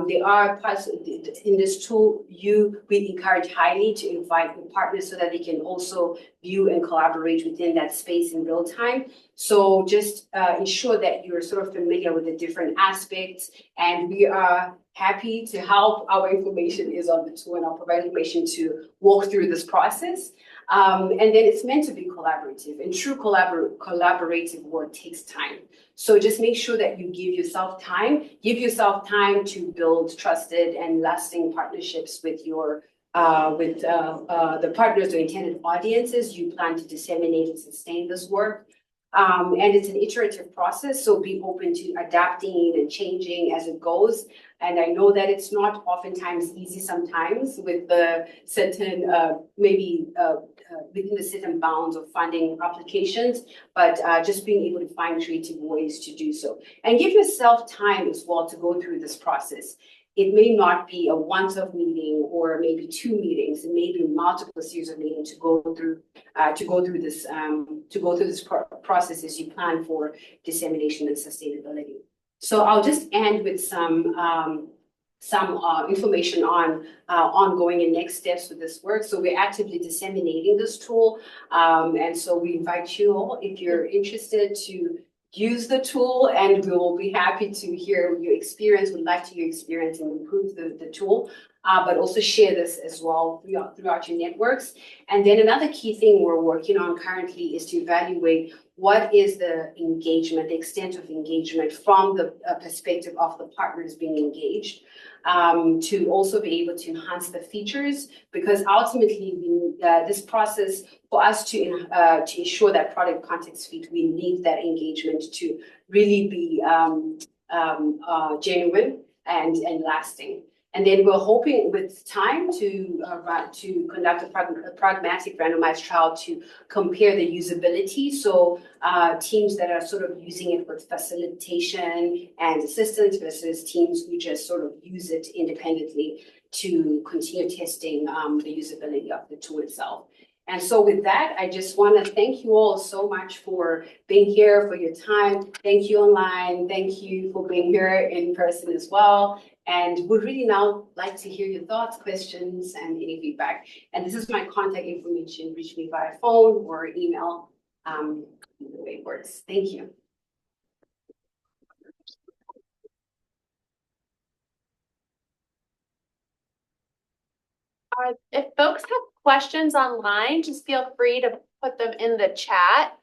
[SPEAKER 2] There are parts in this tool we encourage highly to invite the partners so that they can also view and collaborate within that space in real time. So just ensure that you're sort of familiar with the different aspects, and we are happy to help. Our information is on the tool, and I'll provide information to walk through this process. And then it's meant to be collaborative, and true collaborative work takes time. So just make sure that you give yourself time to build trusted and lasting partnerships with your the partners or intended audiences you plan to disseminate and sustain this work. And it's an iterative process, so be open to adapting and changing as it goes. And I know that it's not oftentimes easy sometimes with the certain, within the certain bounds of funding applications, but just being able to find creative ways to do so. And give yourself time as well to go through this process. It may not be a once-off meeting or maybe 2 meetings. It may be multiple series of meetings to go through this process as you plan for dissemination and sustainability. So I'll just end with some information on ongoing and next steps with this work. So we're actively disseminating this tool, and so we invite you all, if you're interested, to use the tool, and we will be happy to hear your experience. We'd like to hear your experience and improve the tool. but also share this as well throughout your networks. And then another key thing we're working on currently is to evaluate what is the engagement, the extent of engagement from the perspective of the partners being engaged, to also be able to enhance the features, because ultimately this process, for us to ensure that product context fit, we need that engagement to really be genuine and lasting. And then we're hoping with time to conduct a pragmatic randomized trial to compare the usability. So teams that are sort of using it with facilitation and assistance versus teams who just sort of use it independently to continue testing the usability of the tool itself. And so with that, I just want to thank you all so much for being here, for your time. Thank you online. Thank you for being here in person as well. And would really now like to hear your thoughts, questions, and any feedback. And this is my contact information. Reach me via phone or email, the way it works. Thank you.
[SPEAKER 3] If folks have questions online, just feel free to put them in the chat.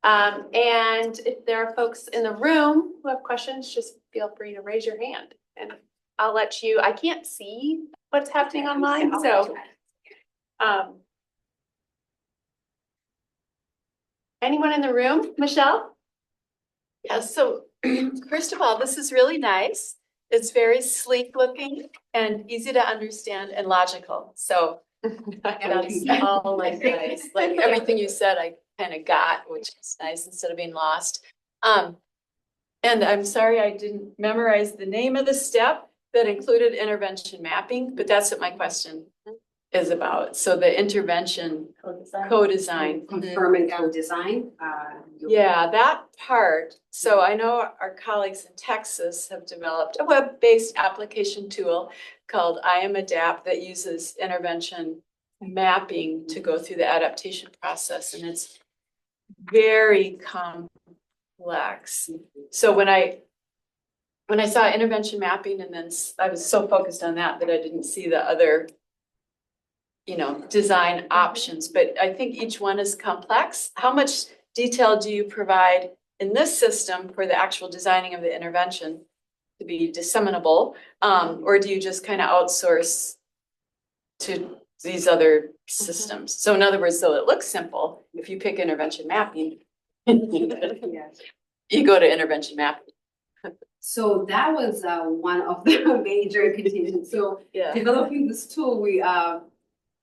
[SPEAKER 3] And if there are folks in the room who have questions, just feel free to raise your hand and I'll let you, I can't see what's happening online, so. Anyone in the room? Michelle?
[SPEAKER 4] Yeah, so first of all, this is really nice. It's very sleek looking and easy to understand and logical. So that's all like nice. Like everything you said, I kind of got, which is nice instead of being lost. And I'm sorry I didn't memorize the name of the step that included intervention mapping, but that's what my question is about. So the intervention co-design.
[SPEAKER 2] Confirm and co-design.
[SPEAKER 4] Yeah, that part. So I know our colleagues in Texas have developed a web-based application tool called IAmAdapt that uses intervention mapping to go through the adaptation process, and it's very complex. So when I saw intervention mapping, and then I was so focused on that I didn't see the other, design options, but I think each one is complex. How much detail do you provide in this system for the actual designing of the intervention to be disseminable? Or do you just kind of outsource to these other systems? So in other words, so it looks simple, if you pick intervention mapping, you go to intervention mapping.
[SPEAKER 2] So that was one of the major contingents. So developing this tool, we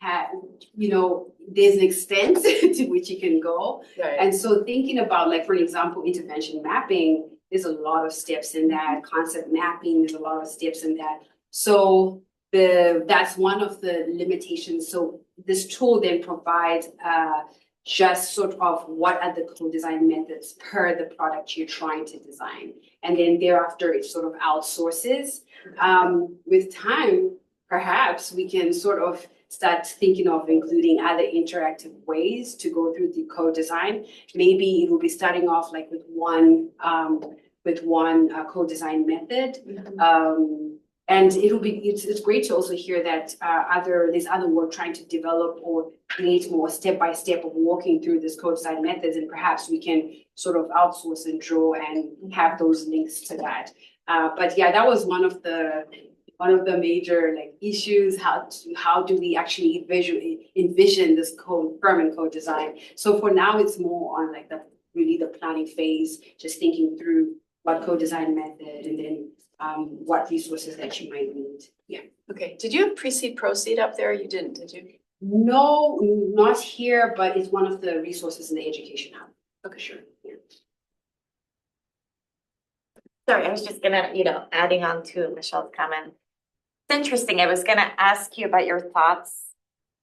[SPEAKER 2] had, there's an extent to which you can go.
[SPEAKER 4] Right.
[SPEAKER 2] And so thinking about, like, for example, intervention mapping, there's a lot of steps in that. Concept mapping, there's a lot of steps in that. So that's one of the limitations. So this tool then provides just sort of what are the co-design methods per the product you're trying to design. And then thereafter, it sort of outsources. With time, perhaps we can sort of start thinking of including other interactive ways to go through the co-design. Maybe it will be starting off like with one co-design method. And it's great to also hear that there's other work trying to develop or create more step-by-step of walking through this co-design methods, and perhaps we can sort of outsource and draw and have those links to that. But yeah, that was one of the major issues. How do we actually envision this confirm and co-design? So for now, it's more on the planning phase, just thinking through what co-design method and then what resources that you might need. Yeah.
[SPEAKER 4] Okay. Did you have pre-seed proceed up there? You didn't, did you?
[SPEAKER 2] No, not here, but it's one of the resources in the education hub.
[SPEAKER 4] Okay, sure.
[SPEAKER 2] Yeah.
[SPEAKER 5] Sorry, I was just gonna, adding on to Michelle's comment. It's interesting. I was gonna ask you about your thoughts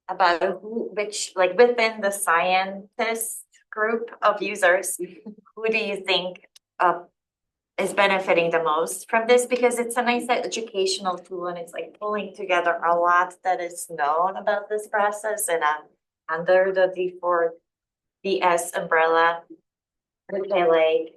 [SPEAKER 5] about within the scientist group of users, who do you think is benefiting the most from this? Because it's a nice educational tool and it's pulling together a lot that is known about this process, and under the D4DS umbrella, which I like.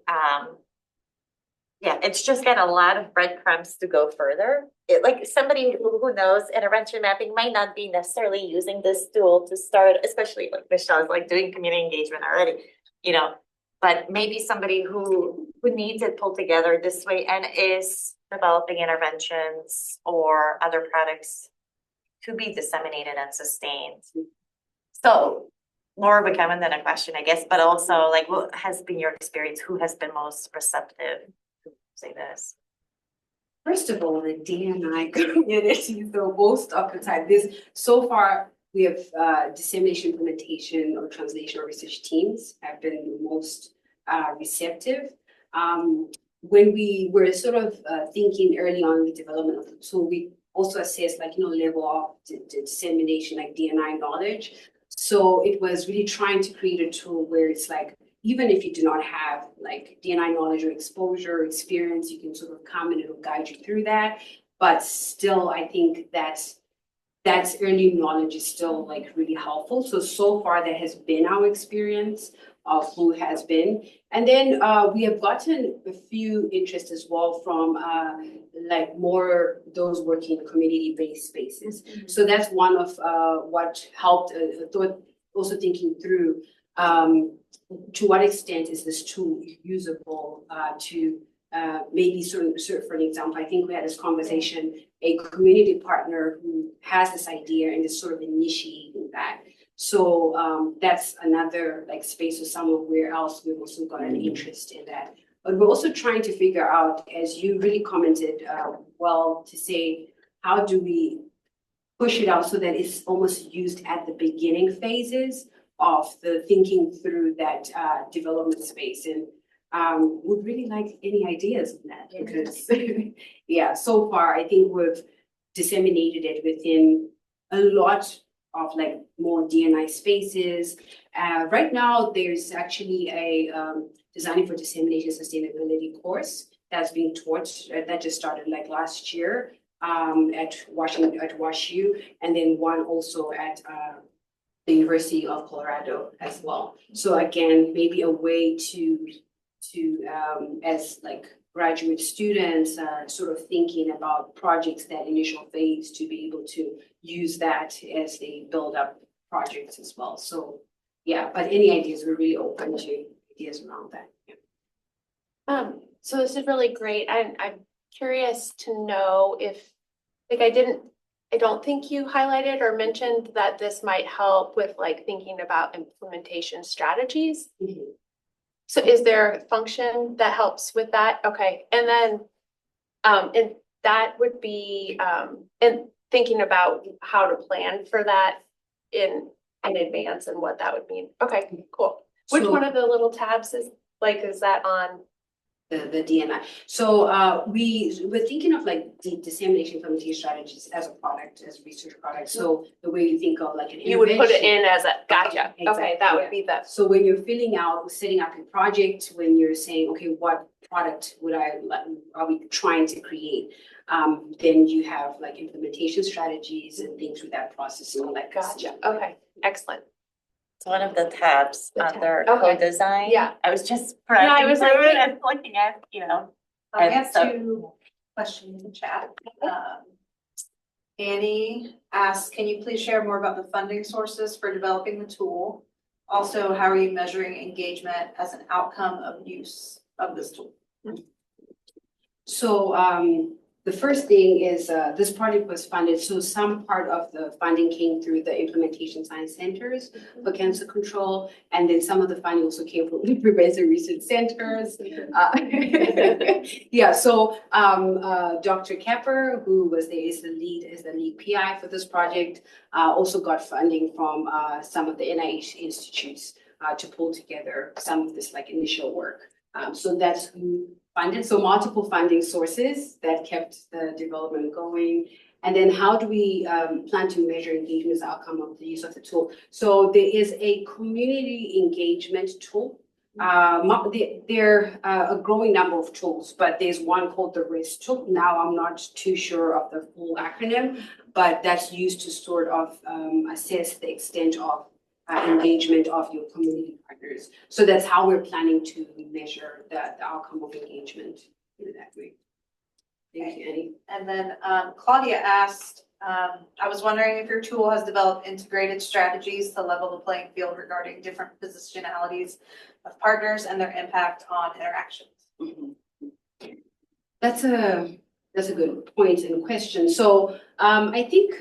[SPEAKER 5] Yeah, it's just got a lot of breadcrumbs to go further. It, like somebody who knows intervention mapping might not be necessarily using this tool to start, especially like Michelle is like doing community engagement already, you know. But maybe somebody who needs it pulled together this way and is developing interventions or other products to be disseminated and sustained. So more of a comment than a question, I guess, but also like what has been your experience? Who has been most receptive to say this?
[SPEAKER 2] First of all, the D&I community, so most of the time, so far, we have dissemination implementation or translational research teams have been most receptive. When we were sort of thinking early on the development of the tool, we also assessed like, level of dissemination, like D&I knowledge. So it was really trying to create a tool where it's like, even if you do not have like D&I knowledge or exposure or experience, you can sort of come and it'll guide you through that. But still, I think that's early knowledge is still like really helpful. So far that has been our experience of who has been. And then we have gotten a few interests as well from like more those working in community-based spaces. Mm-hmm. So that's one of what helped, also thinking through to what extent is this tool usable to maybe for an example, I think we had this conversation, a community partner who has this idea and is sort of initiating that. So that's another like space or somewhere else we've also got an interest in that. But we're also trying to figure out, as you really commented to say, how do we push it out so that it's almost used at the beginning phases of the thinking through that development space. And would really like any ideas on that because yeah, so far I think we've disseminated it within a lot of like more D&I spaces. Right now there's actually a Designing for Dissemination Sustainability course that's being taught that just started like last year at WashU, and then one also at the University of Colorado as well. So again, maybe a way to as like graduate students sort of thinking about projects, that initial phase, to be able to use that as they build up projects as well. So yeah, but any ideas, we're really open to ideas around that. Yeah.
[SPEAKER 3] So this is really great. I'm curious to know if, like, I don't think you highlighted or mentioned that this might help with like thinking about implementation strategies. Mm-hmm. So is there a function that helps with that? Okay. And then, and that would be, and thinking about how to plan for that in advance and what that would mean. Okay, cool. Which one of the little tabs is that on?
[SPEAKER 2] The D&I. So we're thinking of like the dissemination implementation strategies as a product, as a research product. So the way you think of like an
[SPEAKER 3] you would put it in as a gotcha. Exactly. Okay, that would be that.
[SPEAKER 2] So when you're setting up a project, when you're saying, okay, what product are we trying to create? Then you have like implementation strategies and things through that process and all that.
[SPEAKER 3] Gotcha. Okay, excellent.
[SPEAKER 5] It's one of the tabs under co-design.
[SPEAKER 3] Yeah.
[SPEAKER 5] I was just
[SPEAKER 3] I was like,
[SPEAKER 5] and looking at,
[SPEAKER 6] I have two questions in the chat. Annie asks, can you please share more about the funding sources for developing the tool? Also, how are you measuring engagement as an outcome of use of this tool?
[SPEAKER 2] So the first thing is this project was funded. So some part of the funding came through the implementation science centers for cancer control. And then some of the funding also came from the prevention research centers. Yeah, so Dr. Kepper, who is the lead PI for this project, also got funding from some of the NIH institutes to pull together some of this like initial work. So that's who funded. So multiple funding sources that kept the development going. And then how do we plan to measure engagement as outcome of the use of the tool? So there is a community engagement tool. There are a growing number of tools, but there's one called the RISK tool. Now I'm not too sure of the full acronym, but that's used to sort of assess the extent of engagement of your community partners. So that's how we're planning to measure the outcome of engagement. in that way. Thank you, Annie.
[SPEAKER 6] And then Claudia asked, I was wondering if your tool has developed integrated strategies to level the playing field regarding different positionalities of partners and their impact on interactions.
[SPEAKER 2] That's a good point and question. So I think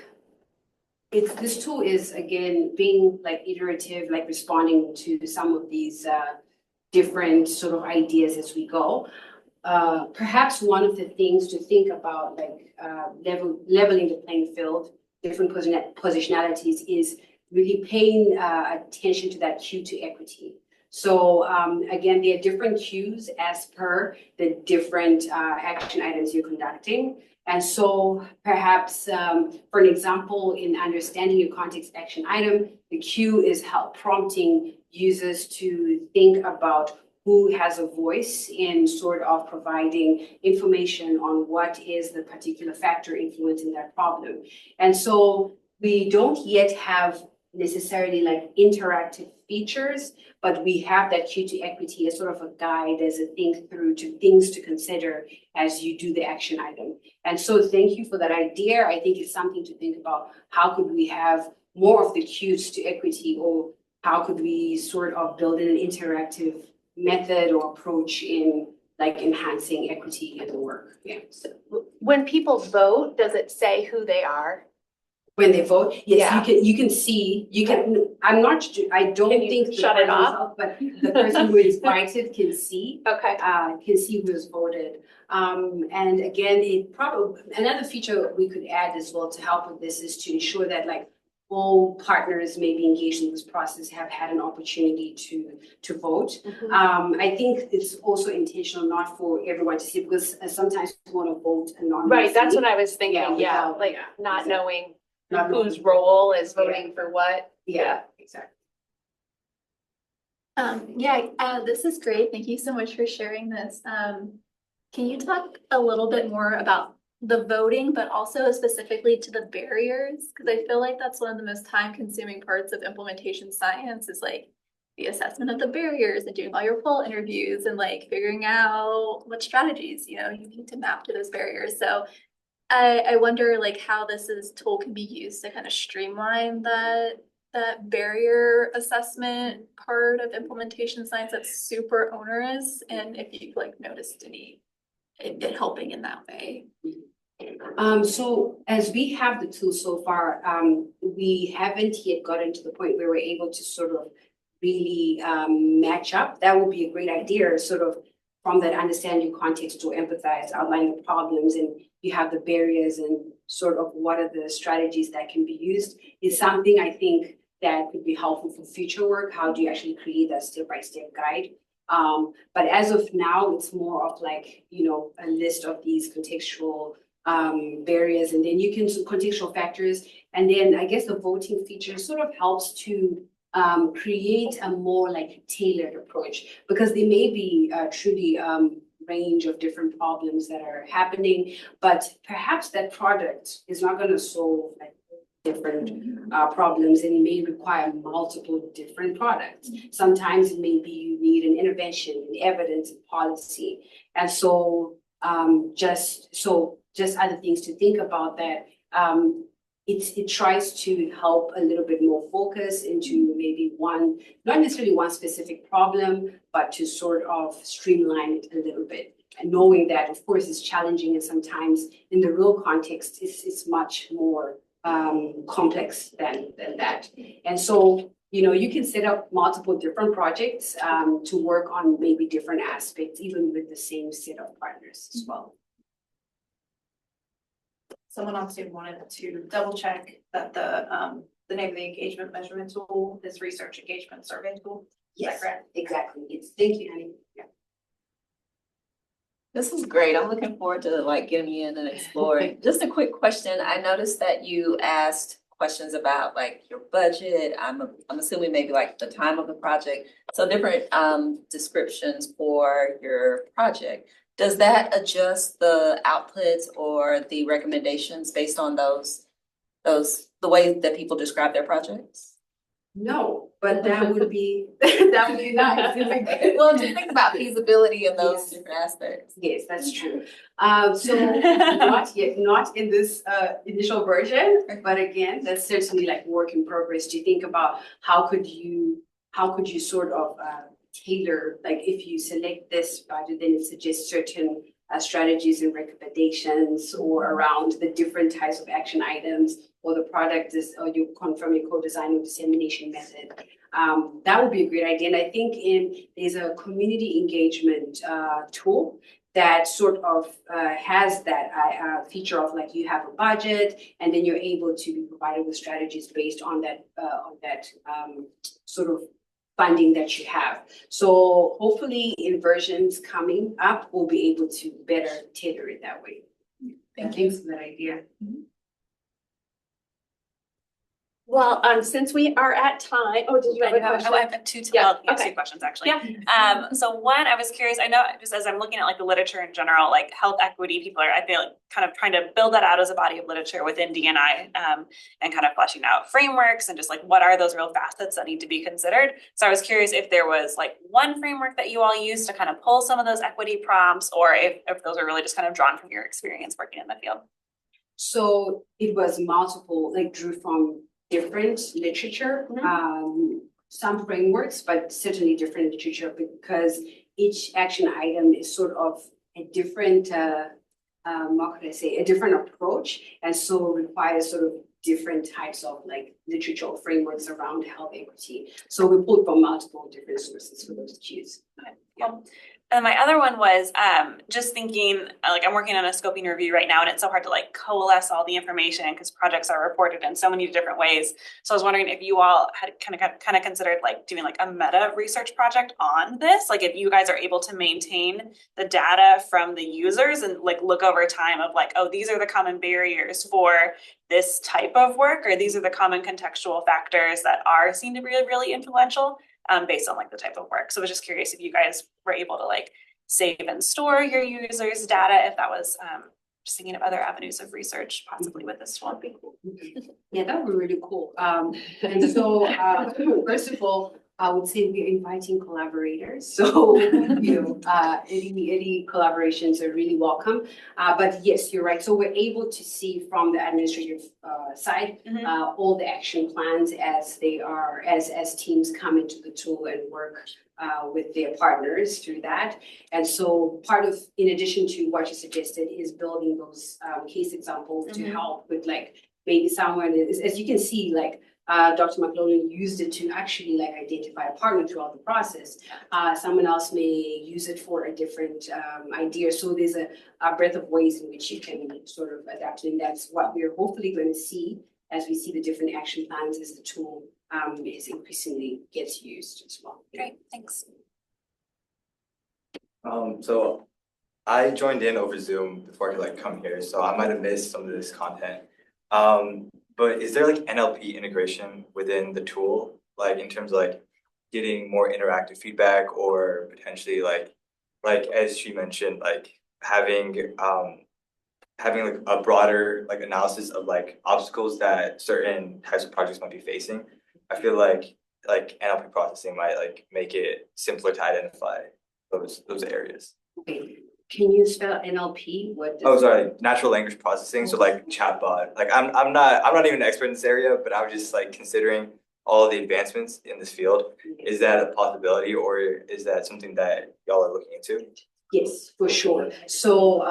[SPEAKER 2] this tool is again being like iterative, like responding to some of these different sort of ideas as we go. Perhaps one of the things to think about, like leveling the playing field, different positionalities, is really paying attention to that cue to equity. So again, there are different cues as per the different action items you're conducting. And so perhaps, for an example, in understanding your context action item, the cue is help prompting users to think about who has a voice in sort of providing information on what is the particular factor influencing that problem. And so we don't yet have necessarily like interactive features, but we have that cue to equity as sort of a guide, as a think through to things to consider as you do the action item. And so thank you for that idea. I think it's something to think about. How could we have more of the cues to equity, or how could we sort of build in an interactive method or approach in like enhancing equity in the work? Yeah.
[SPEAKER 3] So when people vote, does it say who they are?
[SPEAKER 2] When they vote, yes,
[SPEAKER 3] Yeah.
[SPEAKER 2] you can see, I'm not, I don't
[SPEAKER 3] Can you
[SPEAKER 2] think the
[SPEAKER 3] shut it
[SPEAKER 2] final
[SPEAKER 3] off?
[SPEAKER 2] result, but the person who is invited can see.
[SPEAKER 3] Okay.
[SPEAKER 2] Can see who has voted. And again, another feature we could add as well to help with this is to ensure that like all partners may be engaged in this process have had an opportunity to vote. I think it's also intentional not for everyone to see, because sometimes we want to vote anonymously.
[SPEAKER 3] Right, that's what I was thinking,
[SPEAKER 2] Yeah,
[SPEAKER 3] yeah,
[SPEAKER 2] without-
[SPEAKER 3] like
[SPEAKER 2] yeah,
[SPEAKER 3] not
[SPEAKER 2] exactly.
[SPEAKER 3] knowing
[SPEAKER 2] Not
[SPEAKER 3] whose
[SPEAKER 2] knowing-
[SPEAKER 3] role is voting for what.
[SPEAKER 2] Yeah, exactly.
[SPEAKER 7] This is great. Thank you so much for sharing this. Can you talk a little bit more about the voting, but also specifically to the barriers? Because I feel like that's one of the most time-consuming parts of implementation science, is like the assessment of the barriers and doing all your poll interviews and like figuring out what strategies, you need to map to those barriers. So I wonder like how tool can be used to kind of streamline that barrier assessment part of implementation science that's super onerous, and if you've like noticed it helping in that way.
[SPEAKER 2] So as we have the tool so far, we haven't yet gotten to the point where we're able to sort of really match up. That would be a great idea, sort of from that understand your context to empathize, outline the problems, and you have the barriers and sort of what are the strategies that can be used is something I think that could be helpful for future work. How do you actually create that step-by-step guide? But as of now, it's more of like, a list of these contextual barriers, and then you can contextual factors. And then I guess the voting feature sort of helps to create a more like tailored approach, because there may be truly range of different problems that are happening, but perhaps that product is not going to solve like different problems, and it may require multiple different products. Sometimes it may be you need an intervention in evidence and policy. And so just other things to think about that. It tries to help a little bit more focus into maybe not necessarily one specific problem, but to sort of streamline it a little bit. And knowing that, of course, it's challenging, and sometimes in the real context, it's much more complex than that. And so, you can set up multiple different projects to work on maybe different aspects, even with the same set of partners as well.
[SPEAKER 6] Someone on Zoom wanted to double check that the name of the engagement measurement tool is Research Engagement Survey Tool. Is that correct?
[SPEAKER 2] Exactly. Thank you, Annie. Yeah.
[SPEAKER 8] This is great. I'm looking forward to like getting in and exploring. Just a quick question. I noticed that you asked questions about like your budget. I'm assuming maybe like the time of the project. So different descriptions for your project. Does that adjust the outputs or the recommendations based on the way that people describe their projects?
[SPEAKER 2] No, but that would be, that would be nice. if we could.
[SPEAKER 8] Well, just think about feasibility of those different aspects.
[SPEAKER 2] Yes, that's true. So not yet, not in this initial version, but again, that's certainly like work in progress to think about how could you sort of tailor, like if you select this budget, then it suggests certain strategies and recommendations or around the different types of action items or the product is, or you confirm your co-design or dissemination method. That would be a great idea. And I think there's a community engagement tool that sort of has that feature of like you have a budget and then you're able to be provided with strategies based on that sort of funding that you have. So hopefully in versions coming up, we'll be able to better tailor it that way. Thank you for that idea.
[SPEAKER 3] Well, since we are at time, did you have a question?
[SPEAKER 9] I have two questions actually.
[SPEAKER 3] Yeah.
[SPEAKER 9] So one, I was curious, I know just as I'm looking at like the literature in general, like health equity, people are, I feel like kind of trying to build that out as a body of literature within D&I and kind of fleshing out frameworks and just like what are those real facets that need to be considered. So I was curious if there was like one framework that you all use to kind of pull some of those equity prompts or if those are really just kind of drawn from your experience working in the field.
[SPEAKER 2] So it was multiple, like drew from different literature, some frameworks, but certainly different literature because each action item is sort of a different, what could I say, a different approach, and so requires sort of different types of like literature or frameworks around health equity. So we pulled from multiple different sources for those to choose.
[SPEAKER 9] Yeah. And my other one was just thinking, like I'm working on a scoping review right now, and it's so hard to like coalesce all the information because projects are reported in so many different ways. So I was wondering if you all had kind of considered like doing like a meta research project on this, like if you guys are able to maintain the data from the users and like look over time of like, oh, these are the common barriers for this type of work, or these are the common contextual factors that are seen to be really, really influential. Based on like the type of work. So I was just curious if you guys were able to like save and store your users' data, if that was just thinking of other avenues of research possibly with this tool.
[SPEAKER 2] Yeah, that would be really cool. And so first of all, I would say we're inviting collaborators. So, any collaborations are really welcome. But yes, you're right. So we're able to see from the administrative side, all the action plans as they are, as teams come into the tool and work with their partners through that. And so part of, in addition to what you suggested, is building those case examples to help with like, maybe someone is, as you can see, like, Dr. McLaughlin used it to actually like identify a partner throughout the process. Someone else may use it for a different idea. So there's a breadth of ways in which you can sort of adapt. And that's what we're hopefully going to see as we see the different action plans as the tool is increasingly gets used as well.
[SPEAKER 9] Great, thanks.
[SPEAKER 10] So I joined in over Zoom before I could like come here, so I might have missed some of this content. But is there like NLP integration within the tool, like in terms of like getting more interactive feedback or potentially like as she mentioned, like having like a broader like analysis of like obstacles that certain types of projects might be facing? I feel like NLP processing might like make it simpler to identify those areas.
[SPEAKER 2] Okay. Can you spell NLP?
[SPEAKER 10] Sorry, natural language processing. So like chatbot. Like I'm not even an expert in this area, but I was just like considering all of the advancements in this field. Is that a possibility, or is that something that y'all are looking into?
[SPEAKER 2] Yes, for sure. So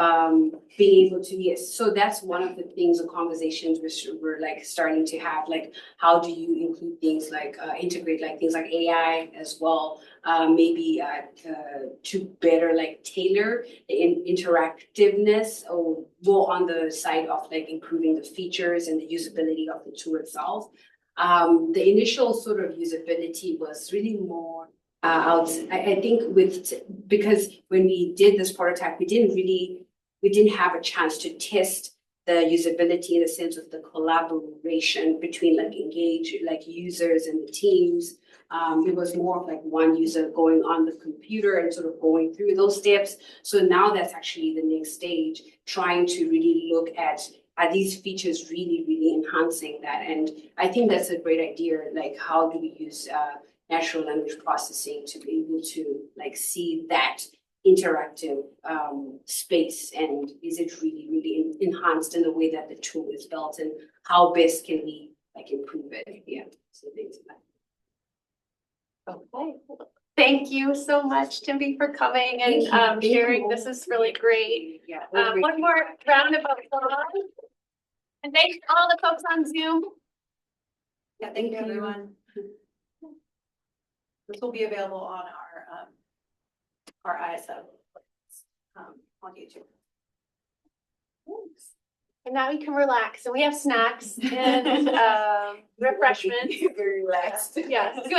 [SPEAKER 2] being able to, yes, so that's one of the things of conversations we're like starting to have, like how do you include things like integrate like things like AI as well, maybe to better like tailor the interactiveness or go on the side of like improving the features and the usability of the tool itself. The initial sort of usability was really more I think because when we did this prototype, we didn't have a chance to test the usability in the sense of the collaboration between like users and the teams. It was more of like one user going on the computer and sort of going through those steps. So now that's actually the next stage, trying to really look at are these features really enhancing that? And I think that's a great idea. Like, how do we use natural language processing to be able to like see that interactive space, and is it really enhanced in the way that the tool is built, and how best can we like improve it? Yeah, so things like that.
[SPEAKER 3] Okay. Thank you so much, Thembie, for coming and
[SPEAKER 2] Thank you.
[SPEAKER 3] sharing. This is really great.
[SPEAKER 2] Yeah.
[SPEAKER 3] One more round of applause. And thanks to all the folks on Zoom.
[SPEAKER 6] Yeah, thank you, everyone. This will be available on our ISO on YouTube.
[SPEAKER 3] And now you can relax, and we have snacks and refreshments.
[SPEAKER 2] Very relaxed.
[SPEAKER 3] Yes.